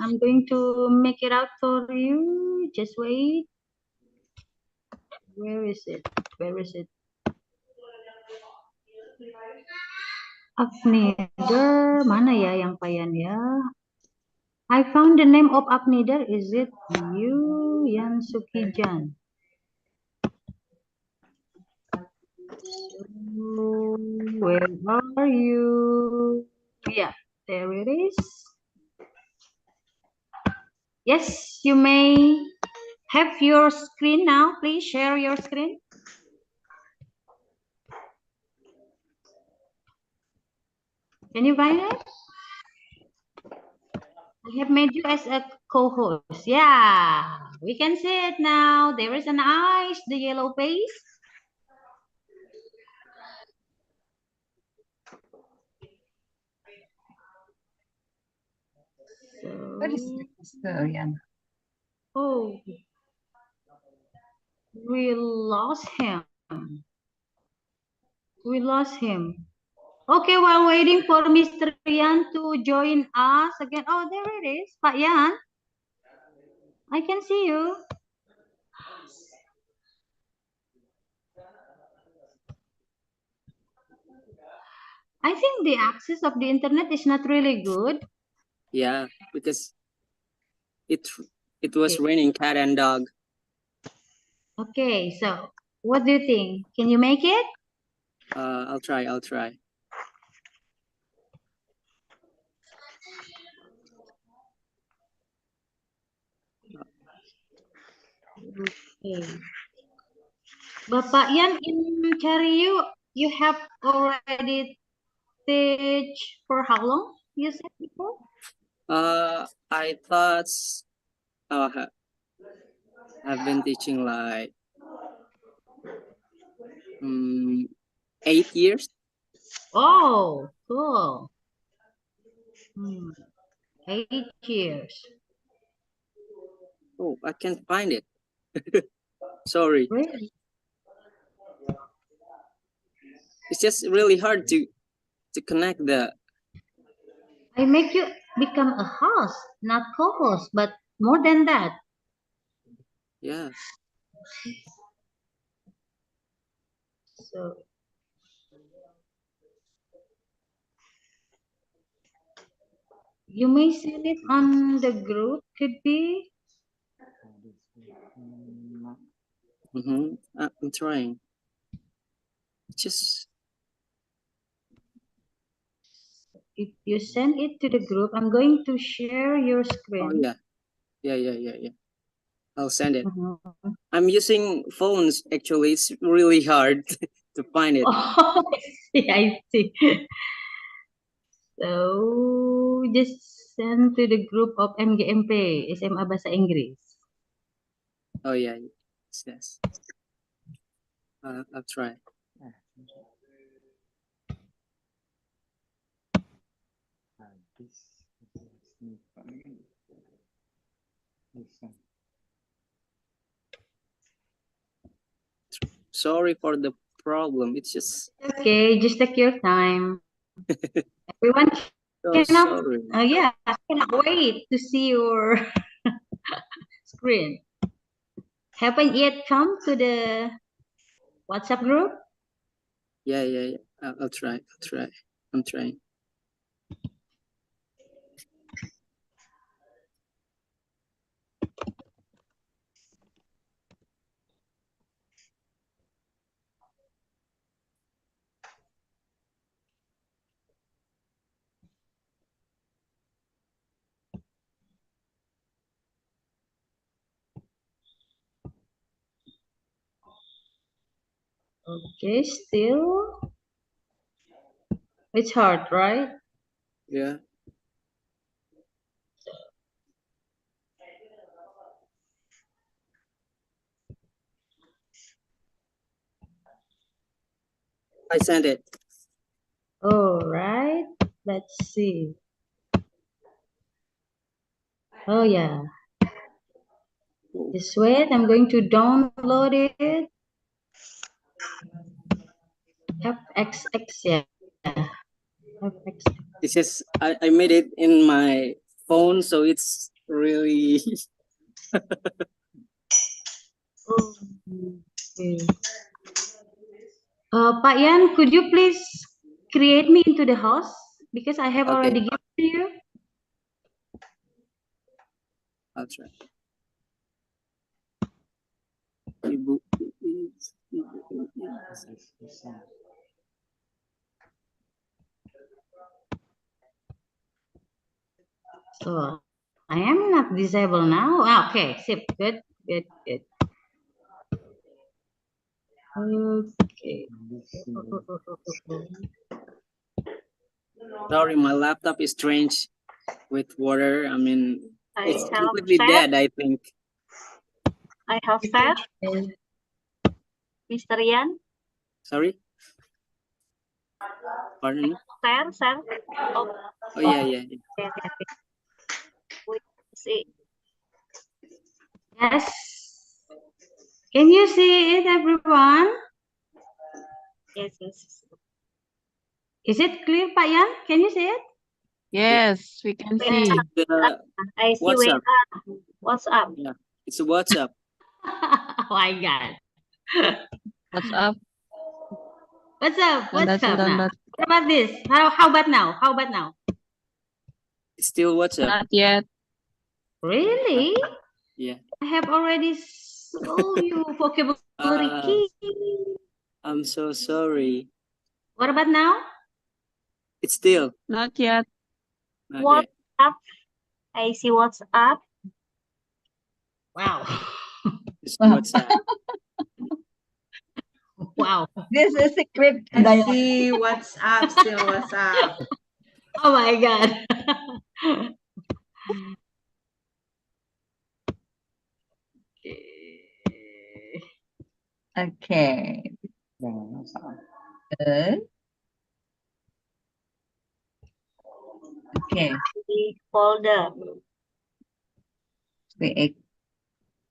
I'm going to make it out for you. Just wait. Where is it? Where is it? Afnider, mana ya yang Payan ya? I found the name of Afnider. Is it you, Yan Sukijan? Where are you? Yeah, there it is. Yes, you may have your screen now. Please share your screen. Can you find it? I have made you as a co-host. Yeah, we can see it now. There is an eyes, the yellow face. What is this, Yan? Oh, we lost him. We lost him. Okay, while waiting for Mr. Yan to join us again. Oh, there it is. Pak Yan, I can see you. I think the access of the internet is not really good. Yeah, because it was raining cat and dog. Okay, so what do you think? Can you make it? I'll try. Okay. Bapak Yan, in Cariu, you have already teach for how long? You said before? I thought I've been teaching like 8 years. Oh, cool. 8 years. Oh, I can't find it. Sorry. Really? It's just really hard to connect the. I make you become a host, not co-host, but more than that. Yeah. So you may send it on the group, could be. I'm trying. Just If you send it to the group, I'm going to share your screen. oh yeah. I'll send it. I'm using phones actually. It's really hard to find it. Oh, I see. So just send to the group of MGMP, SMA Bahasa Inggris. Oh yeah. Yes. I'll try. Sorry for the problem. It's just Okay, just take your time. Everyone so cannot, sorry. cannot wait to see your screen. Haven't yet come to the WhatsApp group? Yeah. I'll try. I'm trying. Okay, still. It's hard, right? Yeah. I sent it. All right, let's see. Oh yeah. Just wait. I'm going to download it. FXX, yeah. FXX. It's just I made it in my phone, so it's really Okay. Pak Yan, could you please create me into the host because I have okay. already given to you. I'll try. Ibu. So I am not disabled now. Ah, okay, sip. Good, good, good. Okay. Sorry, my laptop is drenched with water. I mean, it's I have completely set. dead, I think. I have set. Mr. Yan, Sorry? Pardon me? share. Oh, Oh, yeah, yeah. okay. Wait, see. Yes. Can you see it, everyone? Yes, yes. Is it clear, Pak Yan? Can you see it? Yes, we can Wait, see. I see. What's Wait, up? what's up? Yeah, it's WhatsApp. Oh my God. What's up? What's up? What's up now? Download. What about this? How about now? How about now? It's still WhatsApp. Not yet. Really? Yeah. I have already sold you vocabulary key. I'm so sorry. What about now? It's still Not yet. not What's yet. up? I see what's up. Wow. It's WhatsApp. Wow. This is a script. I see what's up, still what's up. Oh my God. Okay. Good. Okay. The folder. Wait.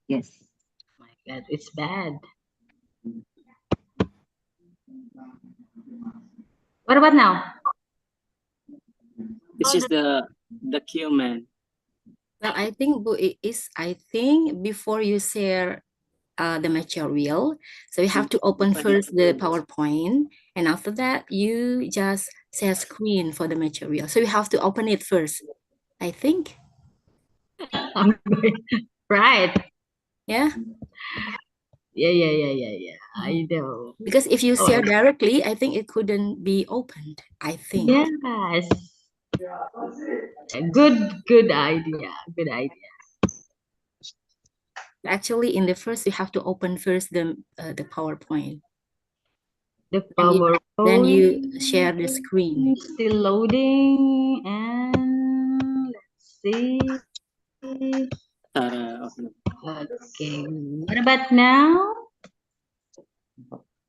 Yes. Oh my God, it's bad. What about now? It's just the queue, man. Well, I think I think before you share the material, so you have to open first the PowerPoint, and after that you just share screen for the material. So you have to open it first, I think. Right. Yeah. Yeah. I know. Because if you share directly, I think it couldn't be opened. I think. Yes. Good idea. Good idea. Actually, in the first, you have to open first the PowerPoint. The PowerPoint. Then you share the screen. Still loading, and let's see. Okay. What about now?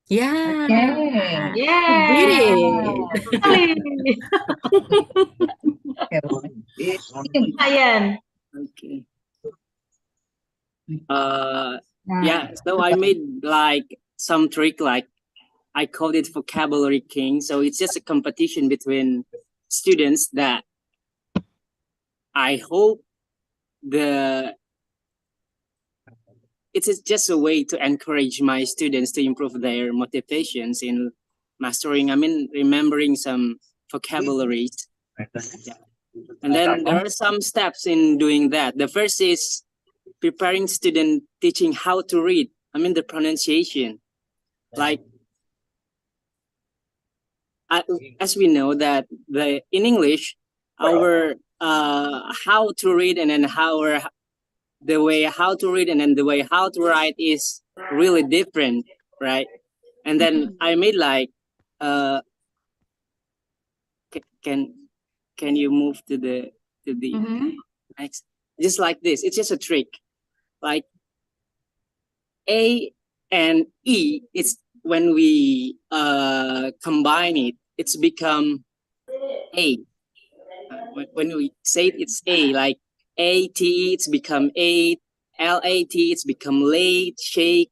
Yeah. Okay. Yeah. Ryan. Okay. Yeah, so I made like some trick, like I called it vocabulary king. So it's just a competition between students that I hope it's just a way to encourage my students to improve their motivations in mastering, remembering some vocabularies. Yeah. And then there are some steps in doing that. The first is preparing student teaching how to read. The pronunciation. Like, as we know that in English, our how to read and then the way how to read and then the way how to write is really different, right? And then I made like can you move to the next, just like this. It's just a trick, like A and E. It's when we combine it, it's become A. When we say it's A, like AT, it's become 8, LAT, it's become late, shake.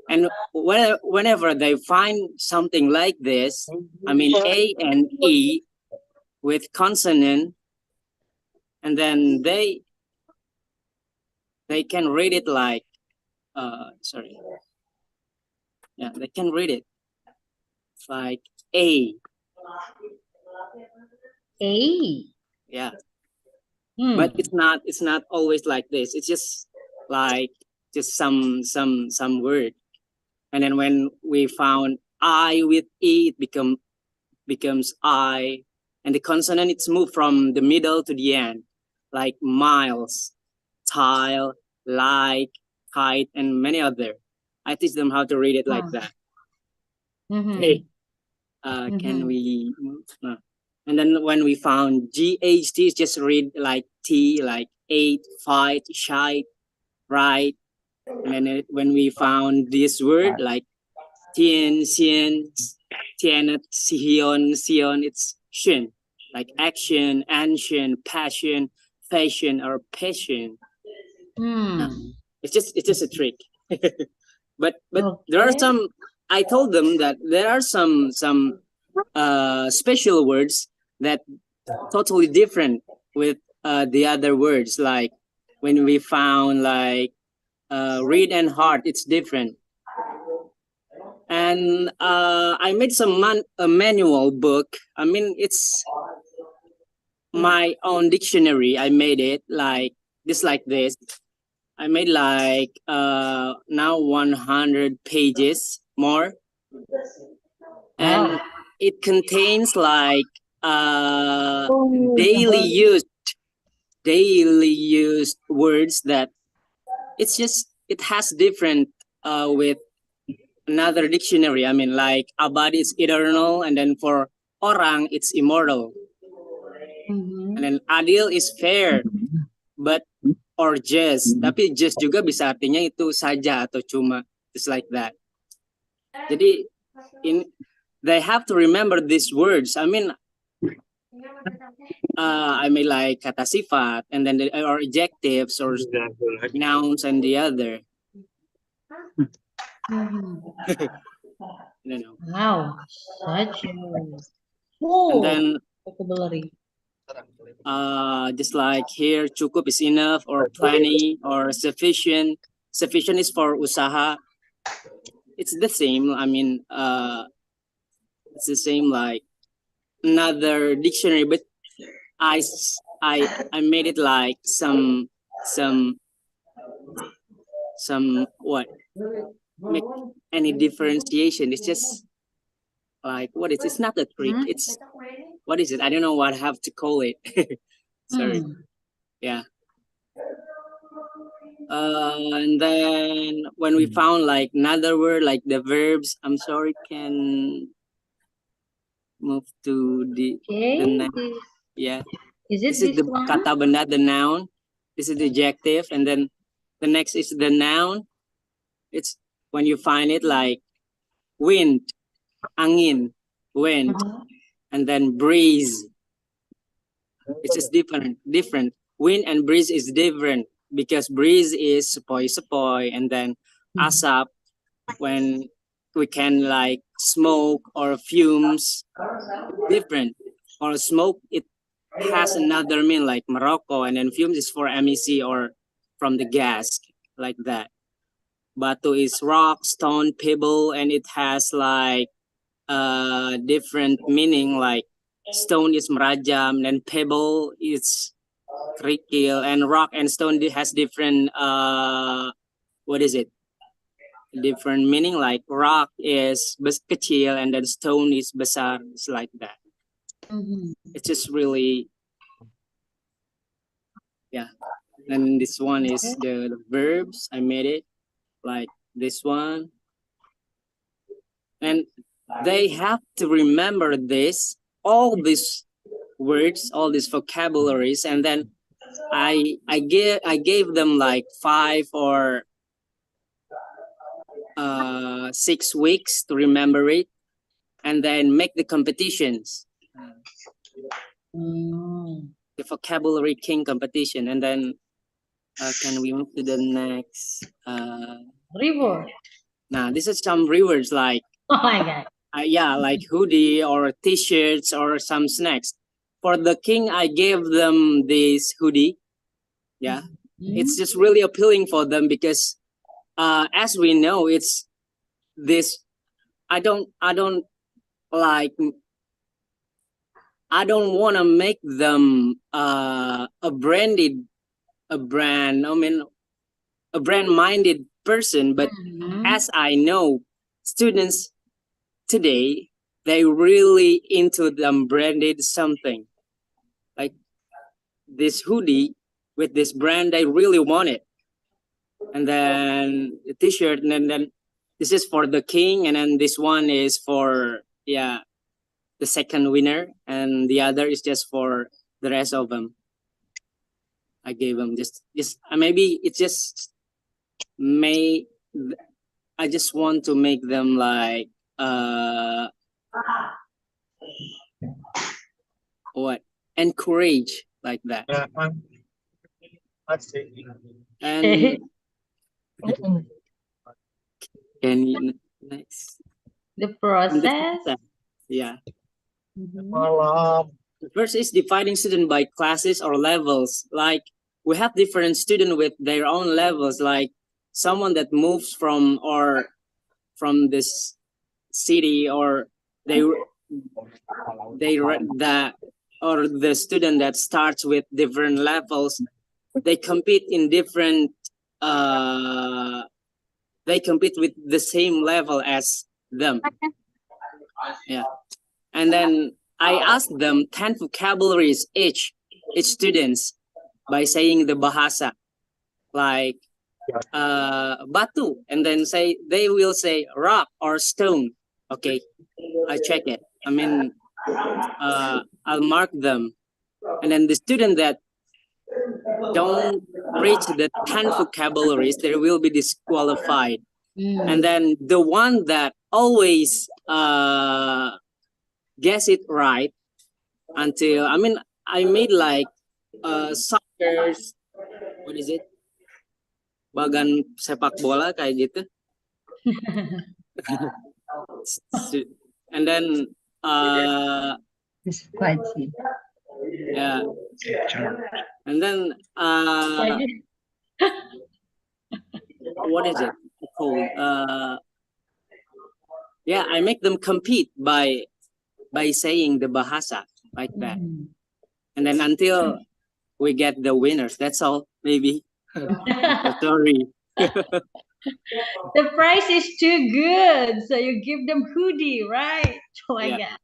And whenever they find something like this, I mean A and E with consonant, and then they can read it like, sorry. Yeah, they can read it like A. A. Yeah. But it's not always like this. It's just like some word. And then when we found I with E, it becomes I, and the consonant, it's moved from the middle to the end, like miles, tile, like, kite, and many other. I teach them how to read it like that. Okay. Can we move? No. And then when we found GHT, it's just read like T, like 8, fight, shite, right. And then when we found this word like Tien, Xian, Tianet, Sion, it's Shin, like action, ancient, passion, fashion, or passion. It's just a trick. but there are some. I told them that there are some special words that totally different with the other words. Like when we found like read and heart, it's different. And I made a manual book. I mean, it's my own dictionary. I made it like this. I made like now 100 pages more, and it contains like daily used words that it has different with another dictionary. I mean, like abadi is eternal, and then for orang it's immortal, and then adil is fair, but or just, tapi just juga bisa artinya itu saja atau cuma, just like that. Jadi they have to remember these words. I mean like kata sifat, and then or adjectives or nouns and the other. No. Wow, such a And then vocabulary. Just like here, cukup is enough, or plenty, or sufficient. Sufficient is for usaha. It's the same. I mean, it's the same like another dictionary, but I made it like some what, make any differentiation. It's just like, what is, it's not a trick. It's, what is it? I don't know what I have to call it. Sorry. Yeah. And then when we found like another word, like the verbs, I'm sorry, can move to the noun. Yeah. Is it this is the one? kata benda, the noun. This is the adjective, and then the next is the noun. It's when you find it like wind, angin, wind, and then breeze. It's just different. Wind and breeze is different because breeze is sepoi-sepoi, and then asap when we can like smoke or fumes, different. Or smoke, it has another meaning like Morocco, and then fumes is for MEC or from the gas, like that. Batu is rock, stone, pebble, and it has like different meaning, like stone is merajam, and pebble is kerikil, and rock and stone has different what is it? Different meaning, like rock is kecil and then stone is besar. It's like that. It's just really, yeah. And this one is the verbs. I made it like this one. And they have to remember this, all these words, all these vocabularies, and then I gave them like 5 or 6 weeks to remember it, and then make the competitions. The vocabulary king competition, and then Can we move to the next? Reward. Now, this is some rewards like, Oh my God. yeah, like hoodie or t-shirts or some snacks. For the king, I gave them this hoodie. Yeah, it's just really appealing for them because, as we know, it's this. I don't like. I don't want to make them a brand. I mean, a brand-minded person. But as I know, students today, they really into them branded something. Like this hoodie with this brand, they really want it. And then the t-shirt, and then this is for the king, and then this one is for, yeah, the second winner, and the other is just for the rest of them. I gave them just maybe it's just I just want to make them like what, encourage like that. And can you next The process. Yeah. The first is dividing student by classes or levels. Like we have different students with their own levels. Like someone that moves from this city, or the student that starts with different levels. They compete in different. They compete with the same level as them. Yeah, and then I asked them 10 vocabularies each students by saying the Bahasa, like batu, and then they will say rock or stone. Okay, I check it. I mean, I'll mark them, and then the student that don't reach the 10 vocabularies, they will be disqualified. And then the one that always guess it right until, I mean, I made like soccer's, what is it, bagan sepak bola kayak gitu. And then yeah, and then what is it called? Yeah, I make them compete by saying the Bahasa like that, and then until we get the winners. That's all, maybe. Sorry. The price is too good, so you give them hoodie, right? Oh my God.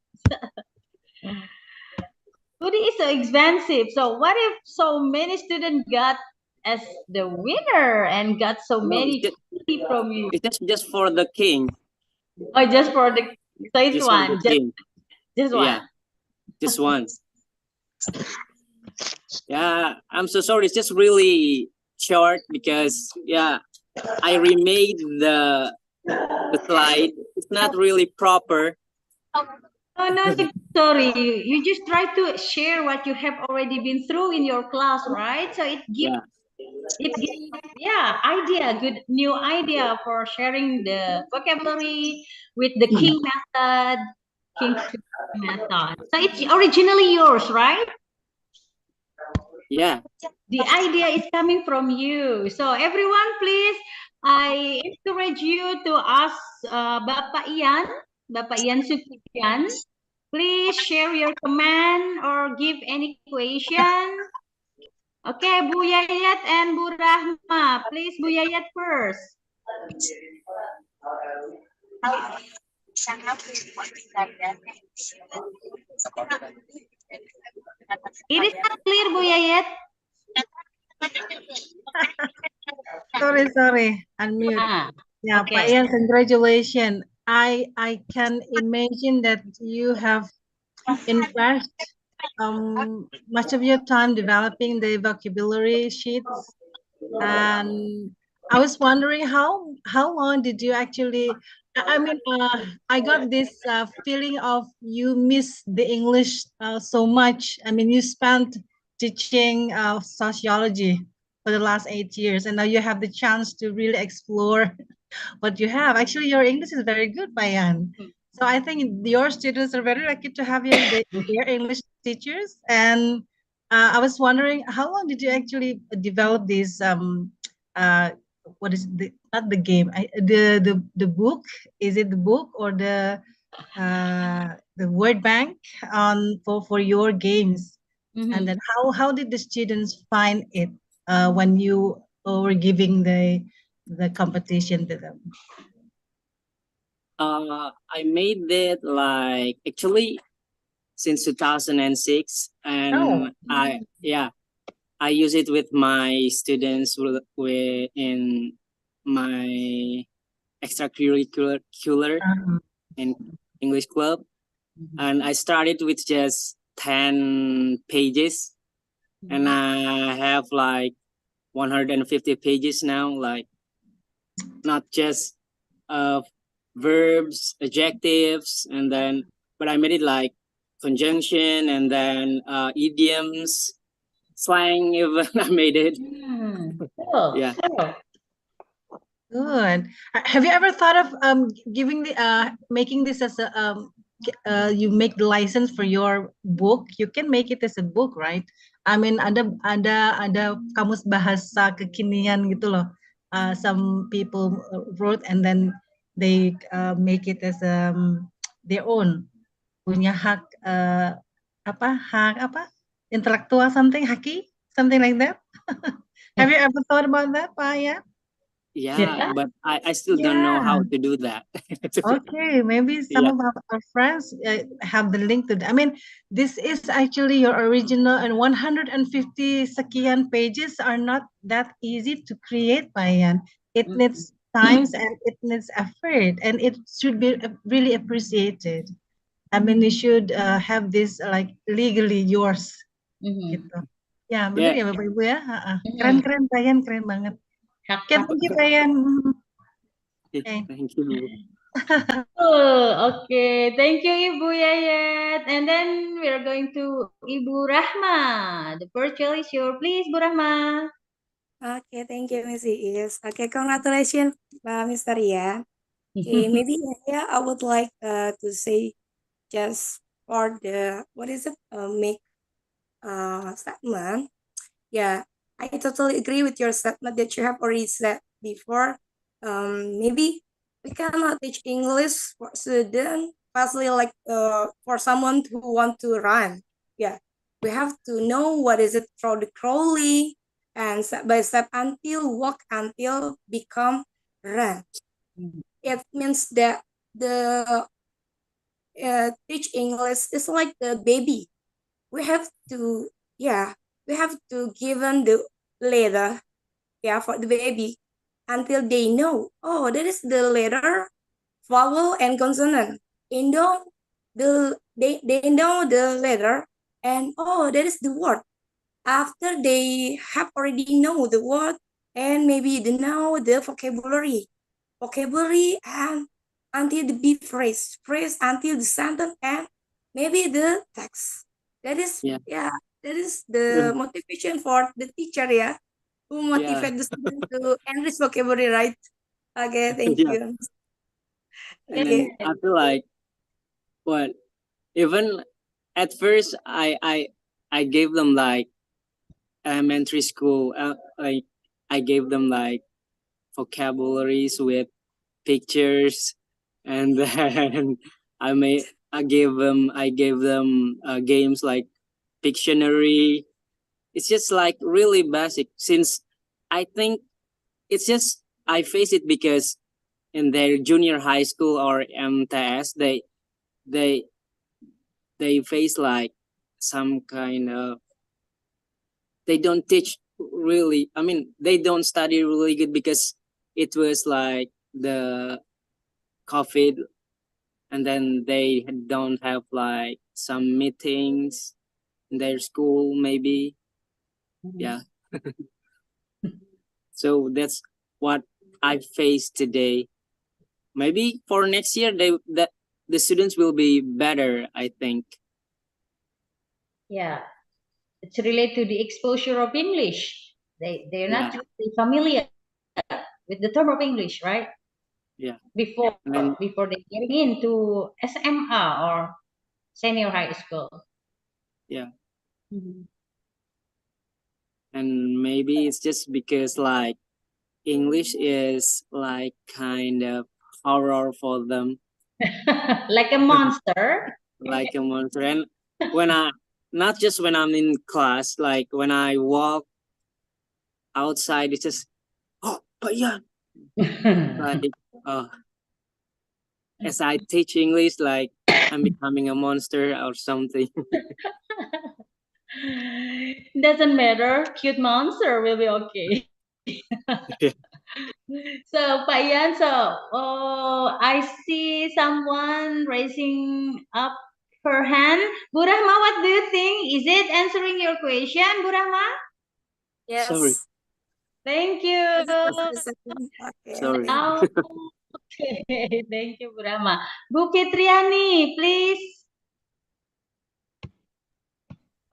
Hoodie is so expensive. So what if so many students got as the winner and got so many hoodie from you? It's just for the king. Oh, just for the, so it's Just one. for the king. Just one. Yeah, just one. Yeah, I'm so sorry. It's just really short because, yeah, I remade the slide. It's not really proper. Oh no, sorry. You just try to share what you have already been through in your class, right? So it gives, idea, good new idea for sharing the vocabulary with the king method, method. So it's originally yours, right? Yeah. The idea is coming from you. So everyone, please, I encourage you to ask Bapak Ian Sukhian. Please share your comment or give any question. Okay, Bu Yayat and Bu Rahma. Please, Bu Yayat first. It is not clear, Bu Yayat. Sorry, unmute. Yeah, okay. Pak Ian, congratulations. I can imagine that you have invested much of your time developing the vocabulary sheets, and I was wondering how long did you actually? I mean, I got this feeling of you miss the English so much. I mean, you spent teaching sociology for the last 8 years, and now you have the chance to really explore what you have. Actually, your English is very good, Bayan. So I think your students are very lucky to have their English teachers. And I was wondering, how long did you actually develop this? What is not the game? The book? Is it the book or the word bank on for your games? And then how did the students find it when you were giving the competition to them? I made it like actually since 2006, and I use it with my students in my extracurricular in English club, and I started with just 10 pages, and I have like 150 pages now, like not just verbs, adjectives, and then but I made it like conjunction and then idioms, slang even. I made it. Yeah. Good. Have you ever thought of giving the making this as a you make the license for your book? You can make it as a book, right? I mean, ada kamus bahasa kekinian gitu loh. Some people wrote and then they make it as their own, punya hak hak intelektual, something like that. Have you ever thought about that, Pak? Yeah, but I still don't know how to do that. Okay, maybe some of our friends have the link to that. I mean, this is actually your original, and 150 sekian pages are not that easy to create, Bayan. It needs times and it needs effort, and it should be really appreciated. I mean, you should have this like legally yours. Gitu. Ya, benar ya Bapak Ibu ya. Keren Bayan, keren banget. Okay, thank you, Bayan. Okay. Thank you. Okay, thank you Ibu Yayat. And then we are going to Ibu Rahma. The virtual is yours, please, Bu Rahma. Okay, thank you, Miss Iis. Okay, congratulations, Mr. Ya. Okay, maybe I would like to say just for the make statement. Yeah, I totally agree with your statement that you have already said before. Maybe we cannot teach English for students, especially like for someone who want to run. Yeah, we have to know what is it through the crawling and step by step until walk until become run. It means that the teach English is like the baby. We have to give them the letter for the baby until they know, oh, that is the letter, vowel, and consonant. They know they know the letter, and oh, that is the word. After they have already know the word, and maybe they know the vocabulary, and until the be phrase until the sentence, and maybe the text. That is that is the motivation for the teacher, who motivate the student to enrich vocabulary, right? Okay, thank you. And then I feel like, even at first I gave them like elementary school, like I gave them like vocabularies with pictures, and then I gave them games like Pictionary. It's just like really basic, since I think it's just I face it because in their junior high school or MTS they face like some kind of, they don't teach really, I mean they don't study really good because it was like the COVID, and then they don't have like some meetings in their school maybe. So that's what I face today. Maybe for next year the students will be better, I think. Yeah, it's related to the exposure of English. They're not really familiar with the term of English, right? Yeah. Before And they getting into SMA or senior high school. yeah. Mhm. And maybe it's just because like English is like kind of horror for them, Like a monster. like a monster. And when I, not just when I'm in class, like when I walk outside, it's just, oh, but yeah, like, as I teach English, like I'm becoming a monster or something. Doesn't matter, cute monster will be okay. So, Pak Yan, I see someone raising up her hand. Bu Rahma, what do you think? Is it answering your question, Bu Rahma? Yes. Sorry. Thank you. Okay. Sorry. Oh, okay, thank you, Bu Rahma. Bu Fitriani, please.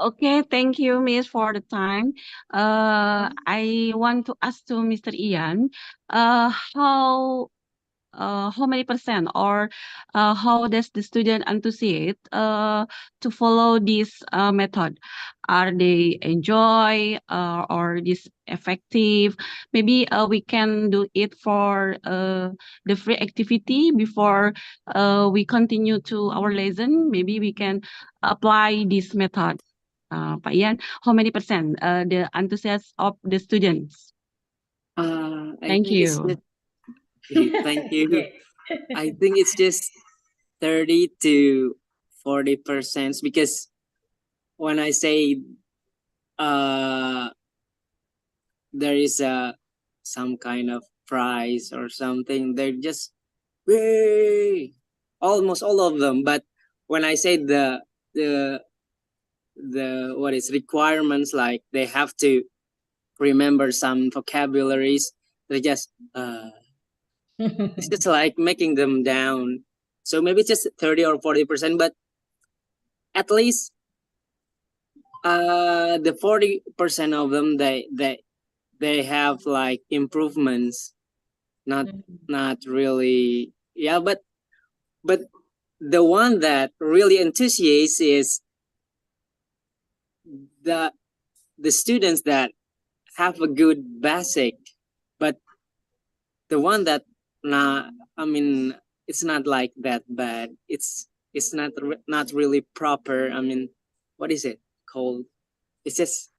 Okay, thank you, Miss, for the time. I want to ask to Mr. Ian, how many percent or how does the student anticipate to follow this method? Are they enjoy or this effective? Maybe we can do it for the free activity before we continue to our lesson. Maybe we can apply this method. Pak Ian, how many percent the enthusiasm of the students? I Thank think it's you. just, thank you. I think it's just 30 to 40% because when I say there is some kind of prize or something, they're just way almost all of them. But when I say the what is requirements, like they have to remember some vocabularies, they just it's just like making them down. So maybe it's just 30 or 40%, but at least the 40% of them they have like improvements, not really, yeah, but the one that really enthusiasts is the students that have a good basic, but the one that I mean, it's not like that bad. It's not really proper. I mean, what is it called? It's just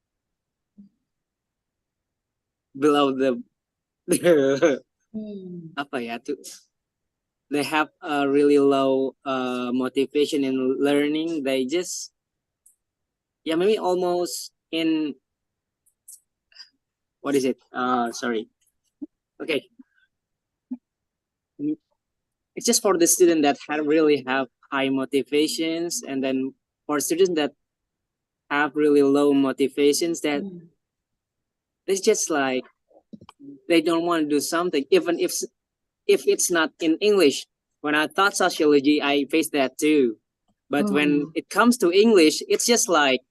below the apa ya tuh? They have a really low motivation in learning. They just maybe almost in what is it? Sorry. Okay. It's just for the student that really have high motivations, and then for students that have really low motivations, that it's just like they don't want to do something, even if it's not in English. When I taught sociology, I faced that too. But when it comes to English, it's just like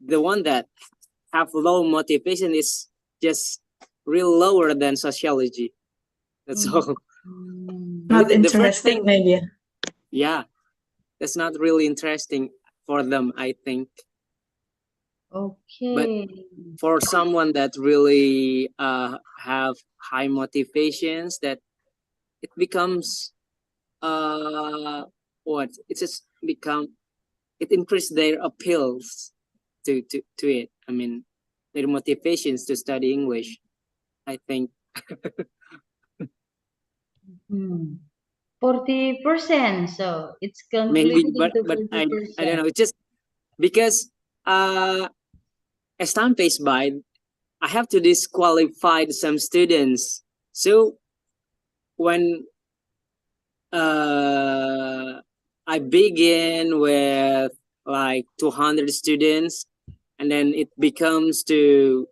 the one that have low motivation is just real lower than sociology. That's all. Not The first interesting, thing, maybe. yeah, that's not really interesting for them, I think. Okay. But for someone that really have high motivations, that it becomes what it just become, it increase their appeals to it. I mean, their motivations to study English, I think. 40%, so it's Maybe, concluded but into I 40%. don't know. It's just because as time passes by, I have to disqualify some students. So when I begin with like 200 students, and then it becomes to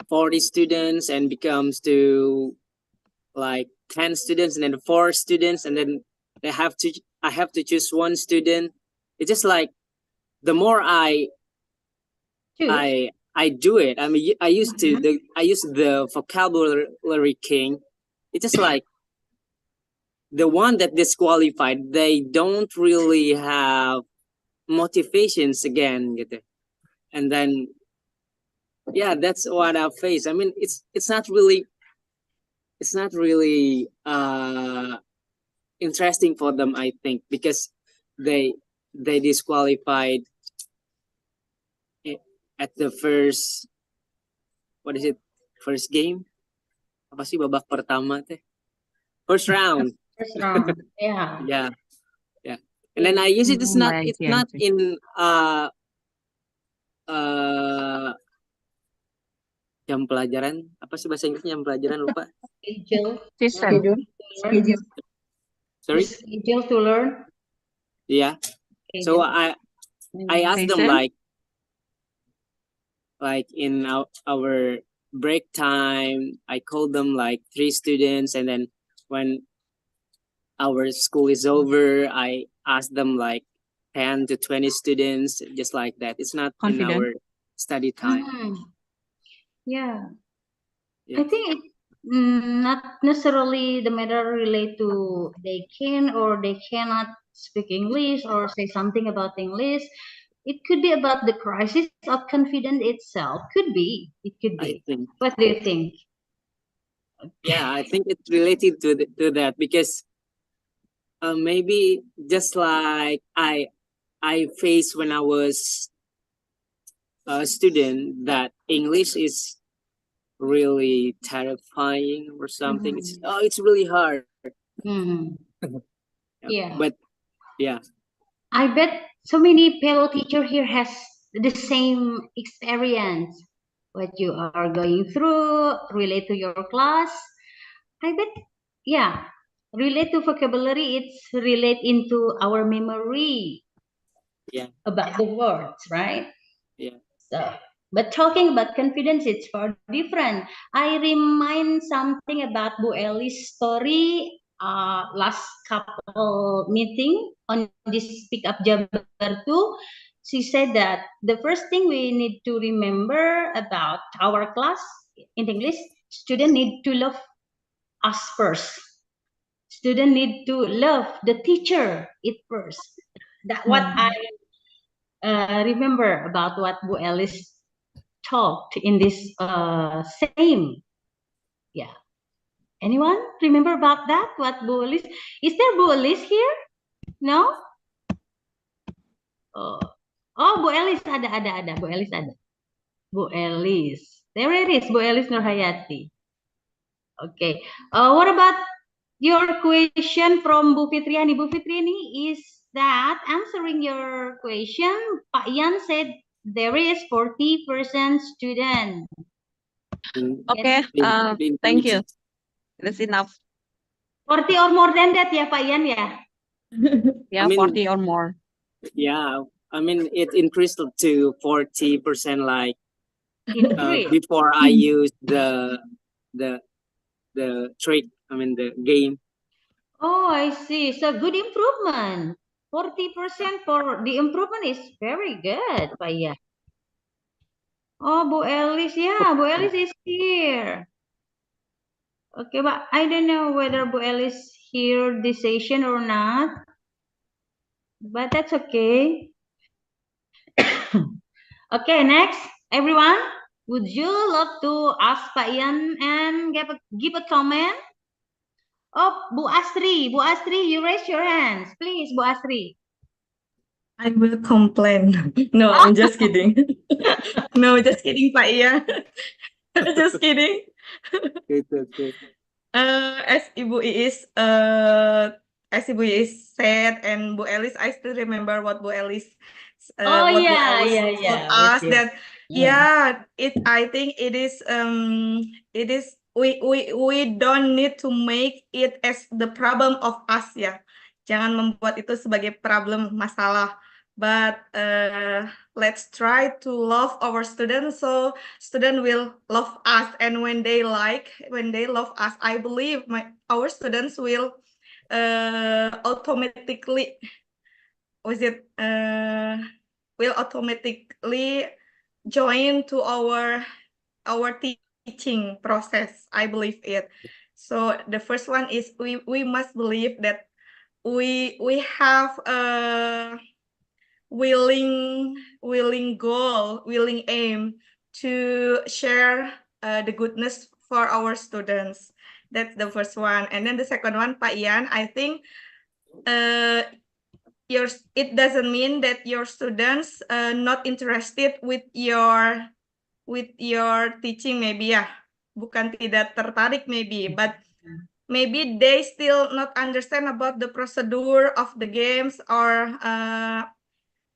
40 students, and becomes to like 10 students, and then 4 students, and then I have to choose one student. It's just like the more I I do it. I mean, I used to I use the vocabulary king. It's just like the one that disqualified. They don't really have motivations again, gitu. And then yeah, that's what I face. I mean, it's not really interesting for them, I think, because they disqualified at the first, what is it, first game, apa sih babak pertama teh, first round. First round, yeah. yeah. And then I use it. It's not I see. in jam pelajaran, apa sih bahasa Inggrisnya jam pelajaran, lupa. Schedule. Sorry. Schedule to learn. Yeah. So I asked them like in our break time, I called them like 3 students, and then when our school is over, I asked them like 10 to 20 students, just like that. It's not in our study time. Yeah. I think it's not necessarily the matter relate to they can or they cannot speak English or say something about English. It could be about the crisis of confidence itself. Could be. It could be. What do you think? Yeah, I think it's related to that, because maybe just like I faced when I was a student, that English is really terrifying or something. It's really hard. Yeah. But yeah, I bet so many fellow teacher here has the same experience. What you are going through relate to your class. I bet, yeah, relate to vocabulary. It's relate into our memory. Yeah. About the words, right? Yeah. So, but talking about confidence, it's far different. I remind something about Bu Eli's story. Last couple meeting on this Pick Up Jabar 2, she said that the first thing we need to remember about our class in English, student need to love us first. Student need to love the teacher it first. That what I remember about what Bu Elis talked in this same. Yeah. Anyone remember about that? What Bu Elis? Is there Bu Elis here? No? Oh, Bu Elis ada. Bu Elis ada. Bu Elis. There it is, Bu Elis Nurhayati. Okay. What about your question from Bu Fitriani? Bu Fitriani, is that answering your question? Pak Yan said there is 40% student. Okay, thank you. That's enough. 40 or more than that, ya Pak Yan ya? Yeah, 40 or more. Yeah, I mean it increased to 40%, like before I used the trick. I mean the game. Oh, I see. So good improvement. 40% for the improvement is very good, Pak Yan. Oh, Bu Elis, yeah, Bu Elis is here. Okay, but I don't know whether Bu Elis hear this session or not. But that's okay. Okay, next, everyone. Would you love to ask Pak Yan and give a comment? Oh, Bu Astri, you raise your hands, please, Bu Astri. I will complain. No, I'm just kidding. No, just kidding, Pak Ian. Just kidding. As Ibu Iis said, and Bu Elis, I still remember what Bu Elis told us that I think it is we don't need to make it as the problem of us, ya. Jangan membuat itu sebagai problem, masalah. But let's try to love our students, so student will love us, and when they love us, I believe our students will automatically join to our teaching process. I believe it. So the first one is we must believe that we have a willing goal, willing aim to share the goodness for our students. That's the first one. And then the second one, Pak Ian, I think it doesn't mean that your students not interested with your teaching, maybe ya. Bukan tidak tertarik maybe, but maybe they still not understand about the procedure of the games, or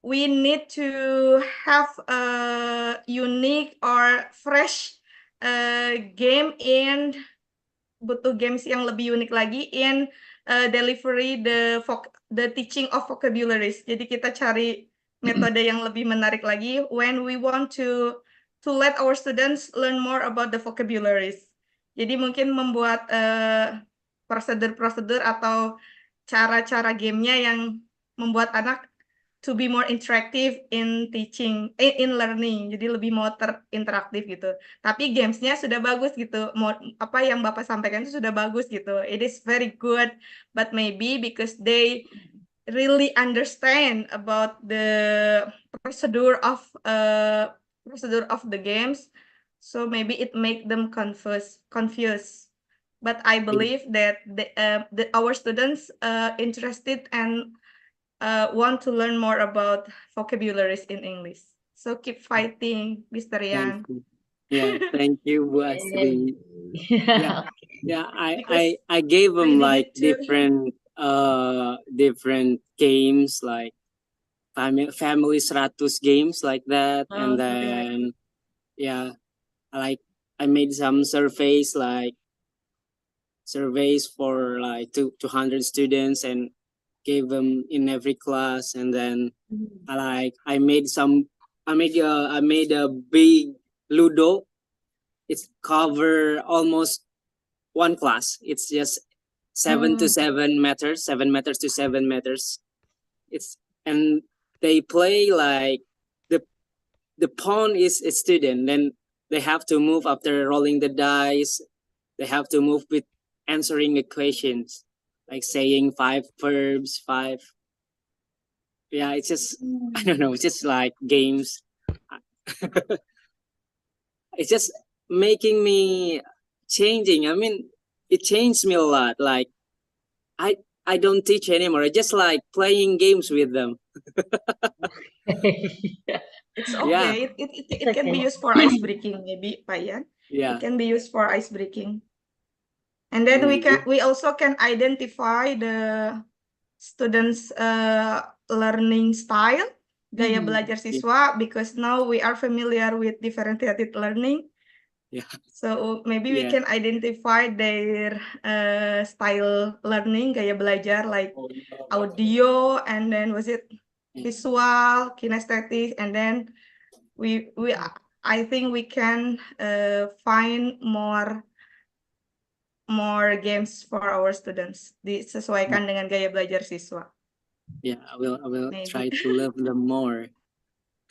we need to have a unique or fresh game in butuh games yang lebih unik lagi in delivery the teaching of vocabularies. Jadi kita cari metode yang lebih menarik lagi when we want to let our students learn more about the vocabularies. Jadi mungkin membuat prosedur-prosedur atau cara-cara gamenya yang membuat anak to be more interactive in teaching, in learning. Jadi lebih mau terinteraktif gitu. Tapi gamesnya sudah bagus gitu. Apa yang Bapak sampaikan itu sudah bagus gitu. It is very good, but maybe because they really understand about the procedure of the games, so maybe it make them confused. But I believe that our students interested and want to learn more about vocabularies in English. So keep fighting, Mr. Yan. Thank you. Yeah, thank you, Bu Asri. Yeah, I gave them like different games, like family 100 games like that, and then yeah, like I made some surveys for like 200 students and gave them in every class, and then I made a big Ludo. It's cover almost one class. It's just 7 to 7 meters, 7 meters to 7 meters. And they play like the pawn is a student, then they have to move after rolling the dice. They have to move with answering the questions, like saying 5 verbs, 5. Yeah, it's just I don't know, it's just like games. It's just making me changing. I mean, it changed me a lot. Like I don't teach anymore. I just like playing games with them. It's okay. Yeah. It can be used for ice breaking, maybe, Pak Yan. Yeah. It can be used for ice breaking. And then we also can identify the students' learning style, gaya belajar siswa, because now we are familiar with differentiated learning. Yeah. So maybe we can identify their style learning, gaya belajar, like audio, and then was it visual, kinesthetic, and then I think we can find more games for our students, disesuaikan dengan gaya belajar siswa. Yeah, I will try to love them more.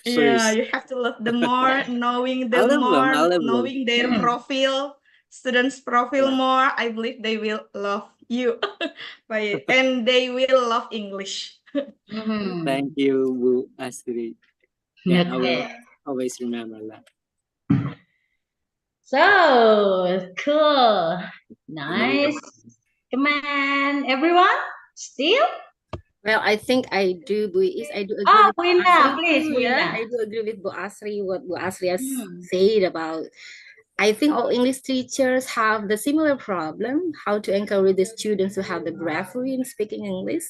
Yeah, you have to love them more, knowing them more, knowing their profile, students' profile more. I believe they will love you, and they will love English. Thank you, Bu Asri. Yeah, I will always remember that. So cool, nice. Come on, everyone. Still? Well, I think I do, Bu Is. I do agree Oh, with Bu Wina, Asri please, too, yeah. Wina. I do agree with Bu Asri, what Bu Asri has said about. I think all English teachers have the similar problem, how to encourage the students to have the bravery in speaking English.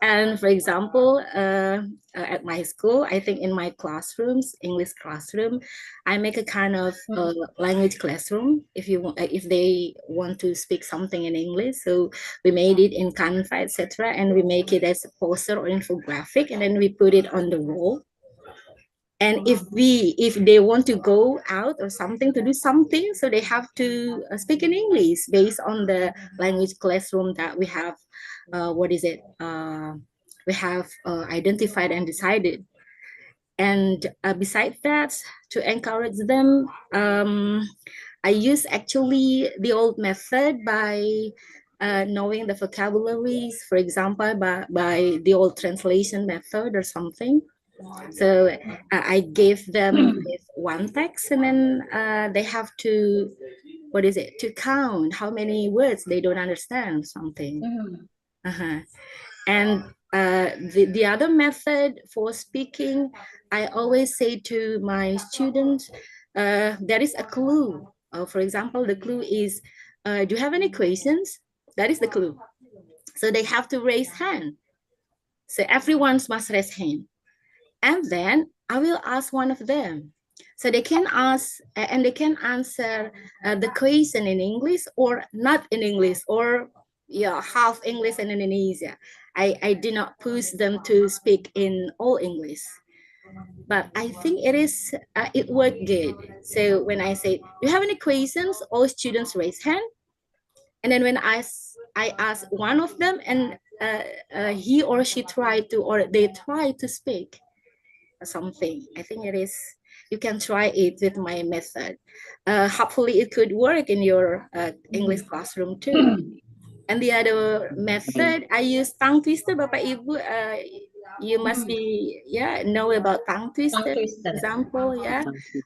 And for example, at my school, I think in my classrooms, English classroom, I make a kind of language classroom if they want to speak something in English. So we made it in Canva, etc., and we make it as a poster or infographic, and then we put it on the wall. And if they want to go out or something to do something, so they have to speak in English based on the language classroom that we have. We have identified and decided. And besides that, to encourage them, I use actually the old method by knowing the vocabularies, for example, by the old translation method or something. So I gave them with one text, and then they have to, to count how many words they don't understand something. And the other method for speaking, I always say to my students, there is a clue. For example, the clue is, do you have any questions? That is the clue. So they have to raise hand. So everyone must raise hand. And then I will ask one of them. So they can ask and they can answer the question in English or not in English, or half English and Indonesia. I did not push them to speak in all English, but I think it worked good. So when I say, do you have any questions? All students raise hand. And then when I ask one of them, and he or she they try to speak something. I think you can try it with my method. Hopefully it could work in your English classroom too. And the other method, I use tongue twister. Bapak Ibu, you must be know about tongue twister. Example,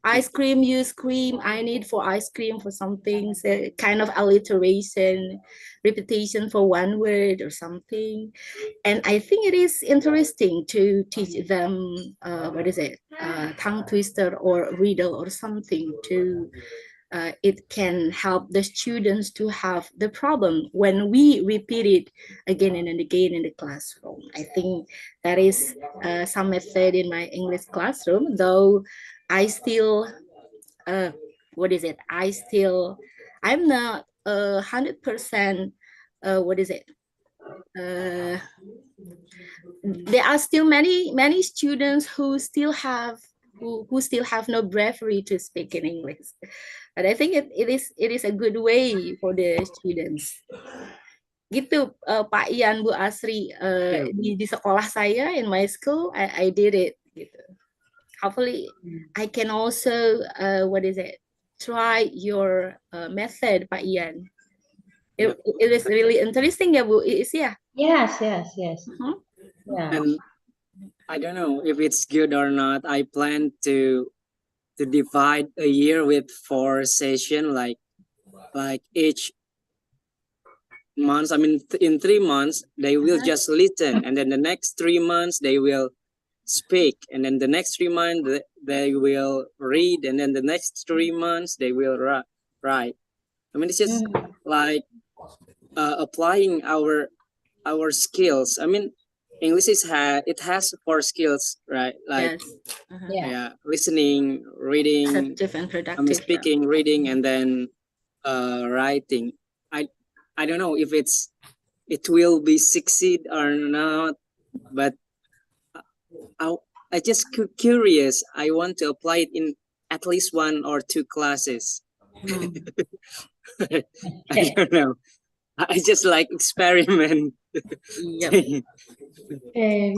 ice cream, you scream. I need for ice cream for something. So kind of alliteration, repetition for one word or something. And I think it is interesting to teach them tongue twister or riddle or something to. It can help the students to have the problem when we repeat it again and again in the classroom. I think that is some method in my English classroom, though I still, I'm not 100%, there are still many students who still have no bravery to speak in English. But I think it is a good way for the students. Gitu, Pak Ian, Bu Asri, di sekolah saya, in my school, I did it. Gitu. Hopefully, I can also, try your method, Pak Ian. It is really interesting, ya, Bu Is, ya? Yes. Yeah. And I don't know if it's good or not. I plan to divide a year with 4 sessions, like each month. I mean, in 3 months they will just listen, and then the next 3 months they will speak, and then the next 3 months they will read, and then the next 3 months they will write. I mean, it's just like applying our skills. I mean, English has 4 skills, right? Like listening, reading, Active and productive, speaking, reading, and then writing. I don't know if it will be succeed or not, but I just curious. I want to apply it in at least 1 or 2 classes. I don't know. I just like experiment. Yep.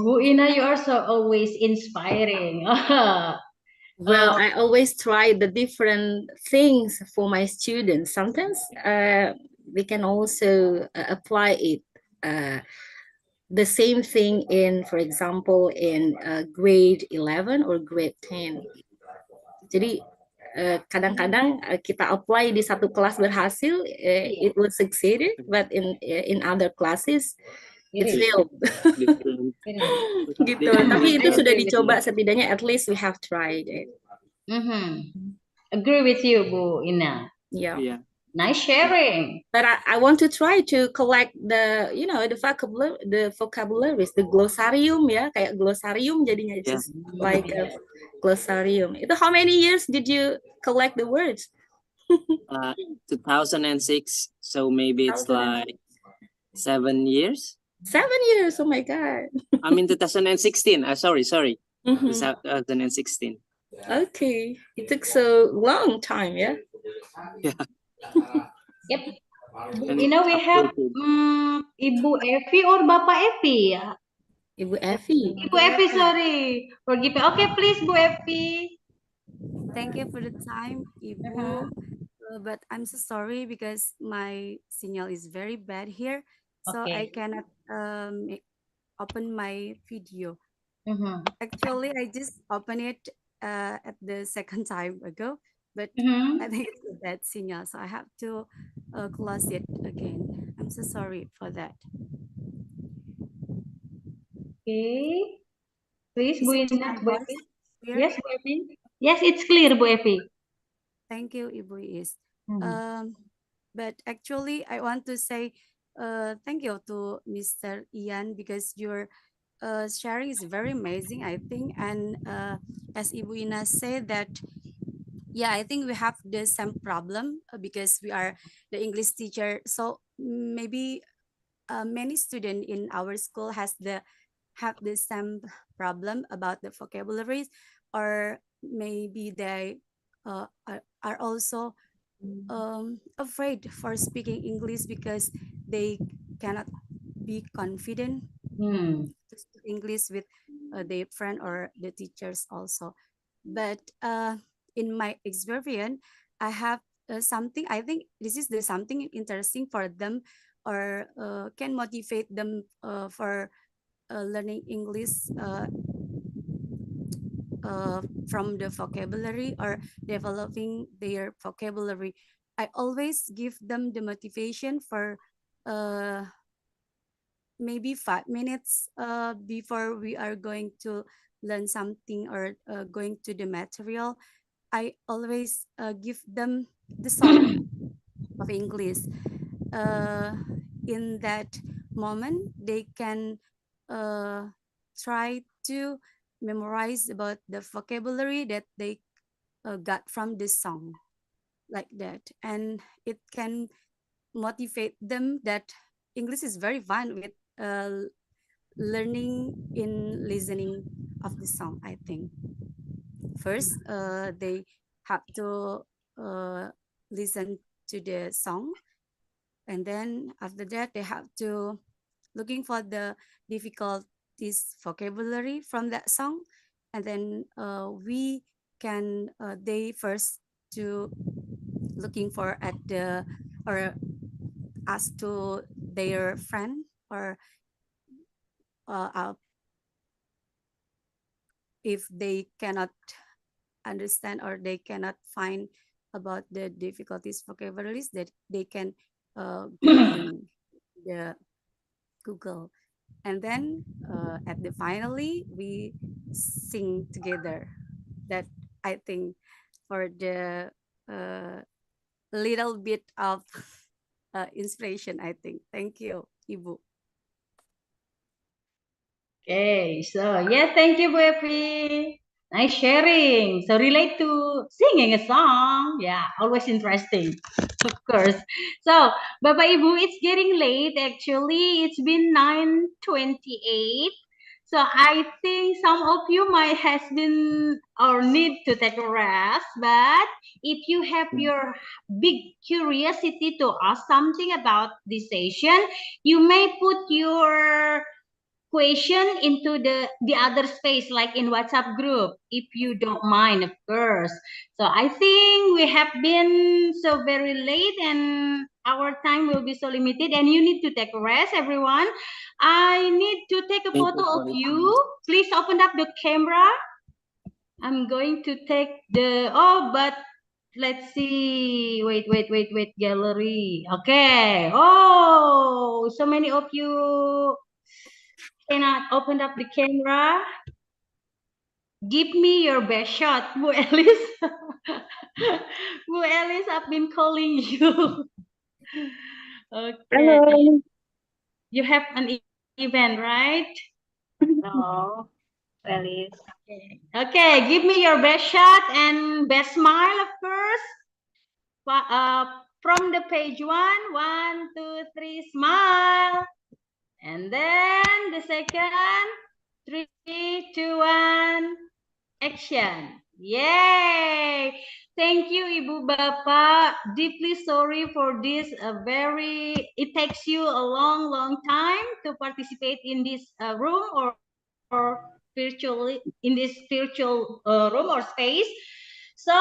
Bu Ina, you are so always inspiring. Well, I always try the different things for my students. Sometimes we can also apply it. The same thing in, for example, in grade 11 or grade 10. Jadi kadang-kadang kita apply di satu kelas berhasil, it will succeed, but in other classes it failed. Gitu. Tapi itu sudah dicoba, setidaknya at least we have tried it. Agree with you, Bu Ina. Yeah. Nice sharing. But I want to try to collect the vocabularies, the glossarium, ya, kayak glossarium jadinya, just like a glossarium. Itu how many years did you collect the words? 2006, so maybe it's like 7 years. 7 years, oh my God. I mean 2016, sorry. 2016. Okay, it took so long time, yeah? Yeah. Yep. You know, we have Ibu Evi or Bapak Evi. Ibu Evi. Ibu Evi, sorry. Forgive me. Okay, please, Bu Evi. Thank you for the time, Ibu. But I'm so sorry because my signal is very bad here, so I Okay. cannot open my video. Mhm. Actually, I just opened it at the second time ago, but Mhm. I think it's a bad signal, so I have to close it again. I'm so sorry for that. Okay. Please, Is Bu it my Ina, Bu voice Evi. clear? Yes, Bu Evi. Yes, it's clear, Bu Evi. Thank you, Ibu Is. Mhm. But actually, I want to say thank you to Mr. Ian because your sharing is very amazing, I think. And as Ibu Ina said that, yeah, I think we have the same problem because we are the English teacher. So maybe many students in our school have the same problem about the vocabularies, or maybe they are also afraid for speaking English because they cannot be confident to speak English with their friend or the teachers also. But in my experience, I have something. I think this is the something interesting for them, or can motivate them for learning English from the vocabulary or developing their vocabulary. I always give them the motivation for maybe 5 minutes before we are going to learn something or going to the material. I always give them the song of English. In that moment, they can try to memorize about the vocabulary that they got from this song, like that. And it can motivate them that English is very fun with learning in listening of the song, I think. First, they have to listen to the song, and then after that they have to looking for the difficulties vocabulary from that song, and then we can they first to looking for at the or ask to their friend or if they cannot understand or they cannot find about the difficulties vocabularies, that they can googling the Google, and then at the finally we sing together. That I think for the little bit of inspiration, I think. Thank you, Ibu. Okay, so yes, thank you, Bu Evi. Nice sharing. So relate to singing a song. Yeah, always interesting, of course. So, Bapak Ibu, it's getting late actually. It's been 9:28. So I think some of you might has been or need to take a rest, but if you have your big curiosity to ask something about this session, you may put your question into the other space like in WhatsApp group if you don't mind, of course. So I think we have been so very late and our time will be so limited and you need to take a rest, everyone. I need to take a Thank you photo for of it. you. Please open up the camera. I'm going to take the but let's see. Wait, gallery. Okay. Oh, so many of you cannot open up the camera. Give me your best shot, Bu Elis. Bu Elis, I've been calling you. Okay. Hello. You have an event, right? No, Alice. Okay, give me your best shot and best smile, of course. From the page one, two, three, smile. And then the second, 3, 2, 1, action. Yay! Thank you, Ibu Bapak. Deeply sorry for this. It takes you a long time to participate in this room or virtually in this virtual room or space. So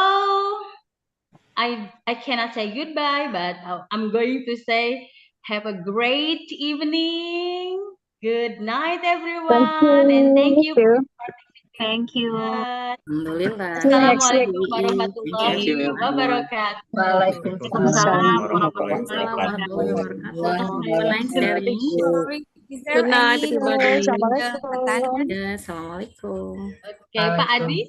I cannot say goodbye, but I'm going to say have a great evening. Good night, everyone, and thank you for participating. Thank you. Alhamdulillah. See you next week. Assalamualaikum warahmatullahi Thank you, everyone. wabarakatuh. Waalaikumsalam Waalaikumsalam warahmatullahi wabarakatuh. Have a nice sharing. Is there Good night, any everybody. pertanyaan? Ya, assalamualaikum. Oke, Pak Adi.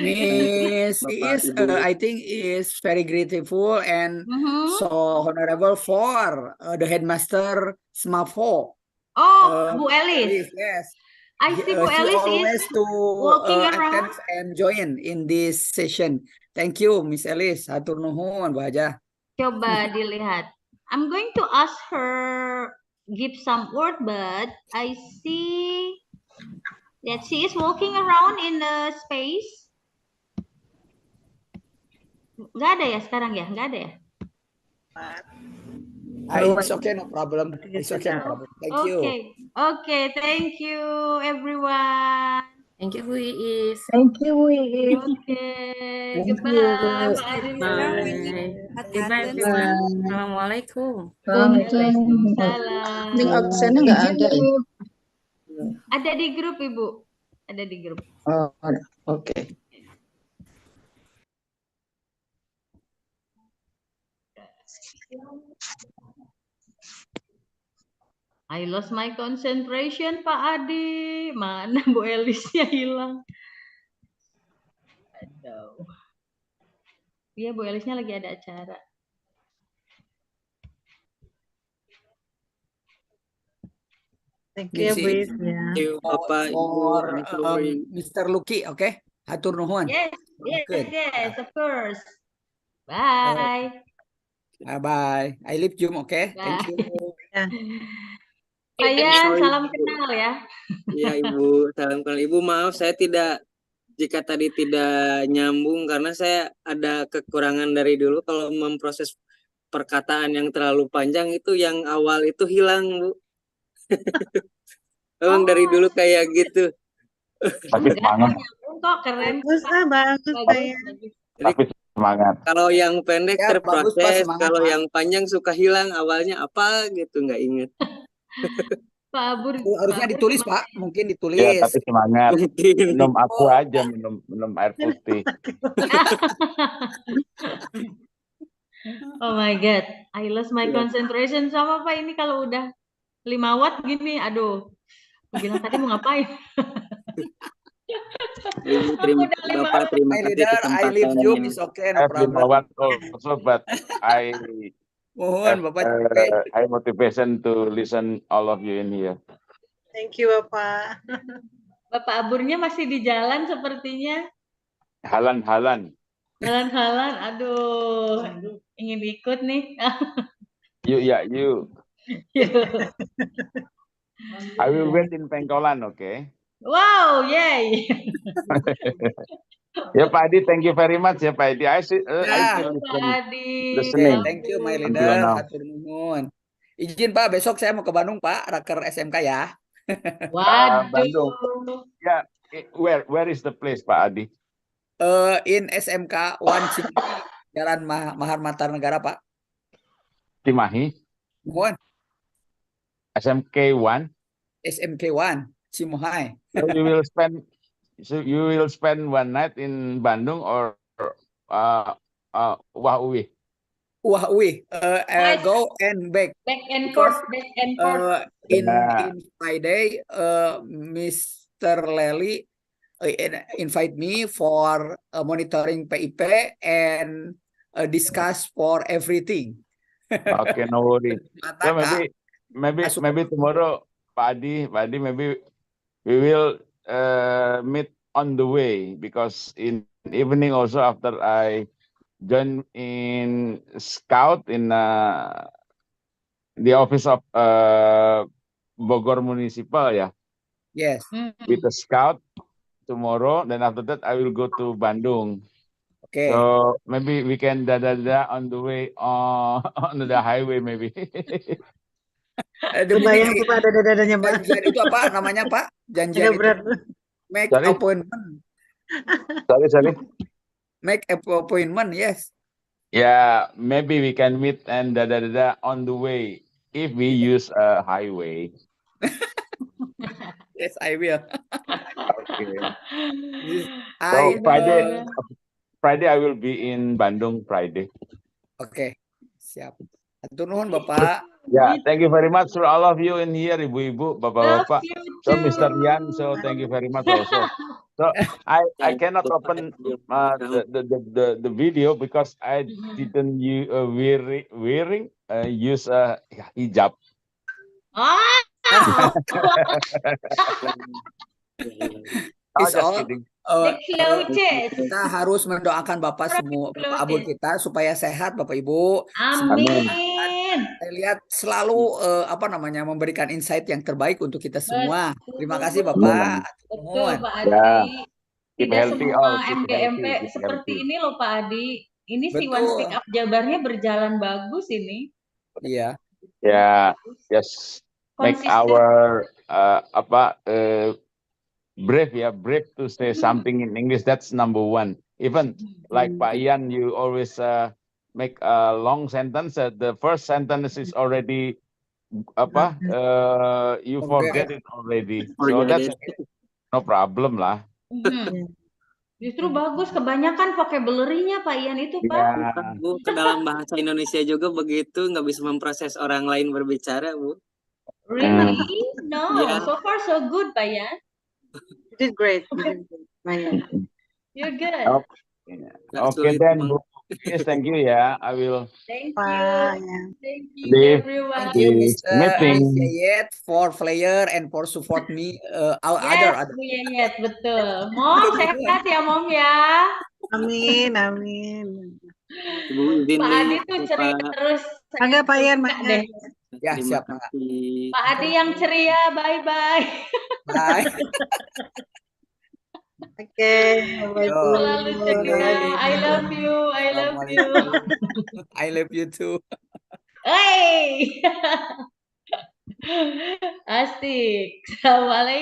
Miss is, I think is very grateful and so honorable for the headmaster Smafo. Oh, Bu Elis. Yes. I see Bu She Elis always is to walking attend around. and join in this session. Thank you, Miss Elis. Hatur nuhun, Bu Haja. Coba dilihat. I'm going to ask her give some word, but I see that she is walking around in the space. Nggak ada ya sekarang ya? Nggak ada ya? It's okay, no problem. It's okay, no problem. Thank you. Okay, thank you everyone. Thank you, Bu Iis. Thank you, Iis. Okay, Thank goodbye. you. Pak Adi. Goodbye, everyone. Assalamualaikum. Waalaikumsalam. Link absennya nggak ada ya? Ada di grup, Ibu. Ada di grup. Oh, oke. I lost my concentration, Pak Adi. Mana Bu Elisnya hilang? Aduh. Iya, Bu Elisnya lagi ada acara. Thank you, Bu Is. Thank you, Bapak, Ibu, and for Mr. Lucky, okay? Hatur nuhun. Yes, Good. yes, of course. Bye. Bye. I leave Zoom, okay? Thank you. Pak Yan, Sorry, salam Bu. kenal ya. Iya, Ibu. Salam kenal. Ibu, maaf saya tidak, jika tadi tidak nyambung karena saya ada kekurangan dari dulu kalau memproses perkataan yang terlalu panjang itu yang awal itu hilang, Bu. Memang dari dulu kayak gitu. Tapi semangat. Nyambung kok, keren. Bagus, bagus, Pak Yan. Tapi semangat. Kalau yang pendek Ya, bagus, Pak, terproses, semangat, kalau Pak. yang panjang suka hilang awalnya apa gitu, nggak inget. Pak Abur. Harusnya ditulis, Pak. Mungkin ditulis. Ya, tapi semangat. Mungkin. Minum aku aja, minum air putih. Oh my God, I lost my concentration sama Pak ini kalau udah 5 watt gini, aduh. Aku bilang tadi mau ngapain? Ibu, terima kasih I leave you, kesempatannya. it's okay, no Every problem. also, but I Mohon, Bapak. I motivation to listen all of you in here. Thank you, Bapak. Bapak Aburnya masih di jalan sepertinya. Halan-halan. Jalan-jalan, aduh. Ingin ikut nih. You. I will wait in Pengkolan, okay? Wow, yay. Ya Pak Adi, thank you very much ya Pak Adi. I still Pak Adi. listening. Thank you, my Until leader. now. Hatur nuhun. Izin Pak, besok saya mau ke Bandung Pak, raker SMK ya. Bandung. Ya, where is the place Pak Adi? In SMK 1 Cimahi, Jalan Mahar Matar Negara Pak. Cimahi. Mohon. SMK 1. SMK 1 Cimahi. So you will spend one night in Bandung or Wahui? Wahui. Go and back. Back and forth. In Friday, Mr. Lely invite me for monitoring PIP and discuss for everything. Okay, no worries. So maybe tomorrow, Pak Adi, maybe we will meet on the way because in evening also after I join in scout in the office of Bogor Municipal, yeah. Yes. With the scout tomorrow. Then after that, I will go to Bandung. Okay. So maybe we can da on the way on the highway maybe. Kebayang tuh Pak dada-dadanya Pak. Janjian itu apa namanya Pak? Janjian Agak itu berat. make Sorry? appointment. Sorry. Make appointment, yes. Yeah, maybe we can meet and on the way if we use a highway. Yes, I will. Okay. I So Friday I will be in Bandung Friday. Oke, siap. Atur nuhun Bapak. Yeah, thank you very much for all of you in here, ibu-ibu, bapak-bapak. Love you So too. Mr. Yan, so thank you very much also. So I cannot open the video because I didn't wearing use a hijab. Wow. Oh, It's just all kidding. kita harus mendoakan Bapak semua, Bapak Abul kita supaya sehat, Bapak Ibu. Amin. Saya lihat selalu memberikan insight yang terbaik untuk kita semua. Terima kasih Bapak. Betul Pak Adi. Yeah. Keep Tidak healthy semua all, keep MGMP healthy, keep seperti healthy. ini loh Pak Adi. Ini si One Speak Up Jabarnya berjalan bagus ini. Iya. Yeah, just make Konsisten. our brave to say something in English. That's number one. Even like Pak Ian, you always make a long sentence. The first sentence is already you forget it already. So that's okay. No problem lah. Justru bagus, kebanyakan vocabulary-nya Pak Ian itu Pak. Yeah. Bu, ke dalam bahasa Indonesia juga begitu, nggak bisa memproses orang lain berbicara, Bu. Really? No, Yeah. so far so good Pak Ian. You did great. You're good. Okay then, Bu. Yes, thank you ya. I will. Thank you. Thank you leave everyone. Thank you Mr. meeting. Yayet for player and for support me Yes, other. Bu Yayet, betul. Mom sehat ya Mom ya. Amin. Ibu izin Pak nih, Adi tuh ceria Pak. terus. Agak Pak Ian, deh. Ya, Terima siap, kasih. Pak Adi yang ceria, bye-bye. Bye. Oke, Selalu ceria. I love you, I love you. I love you too. Hey. Asik. Assalamualaikum.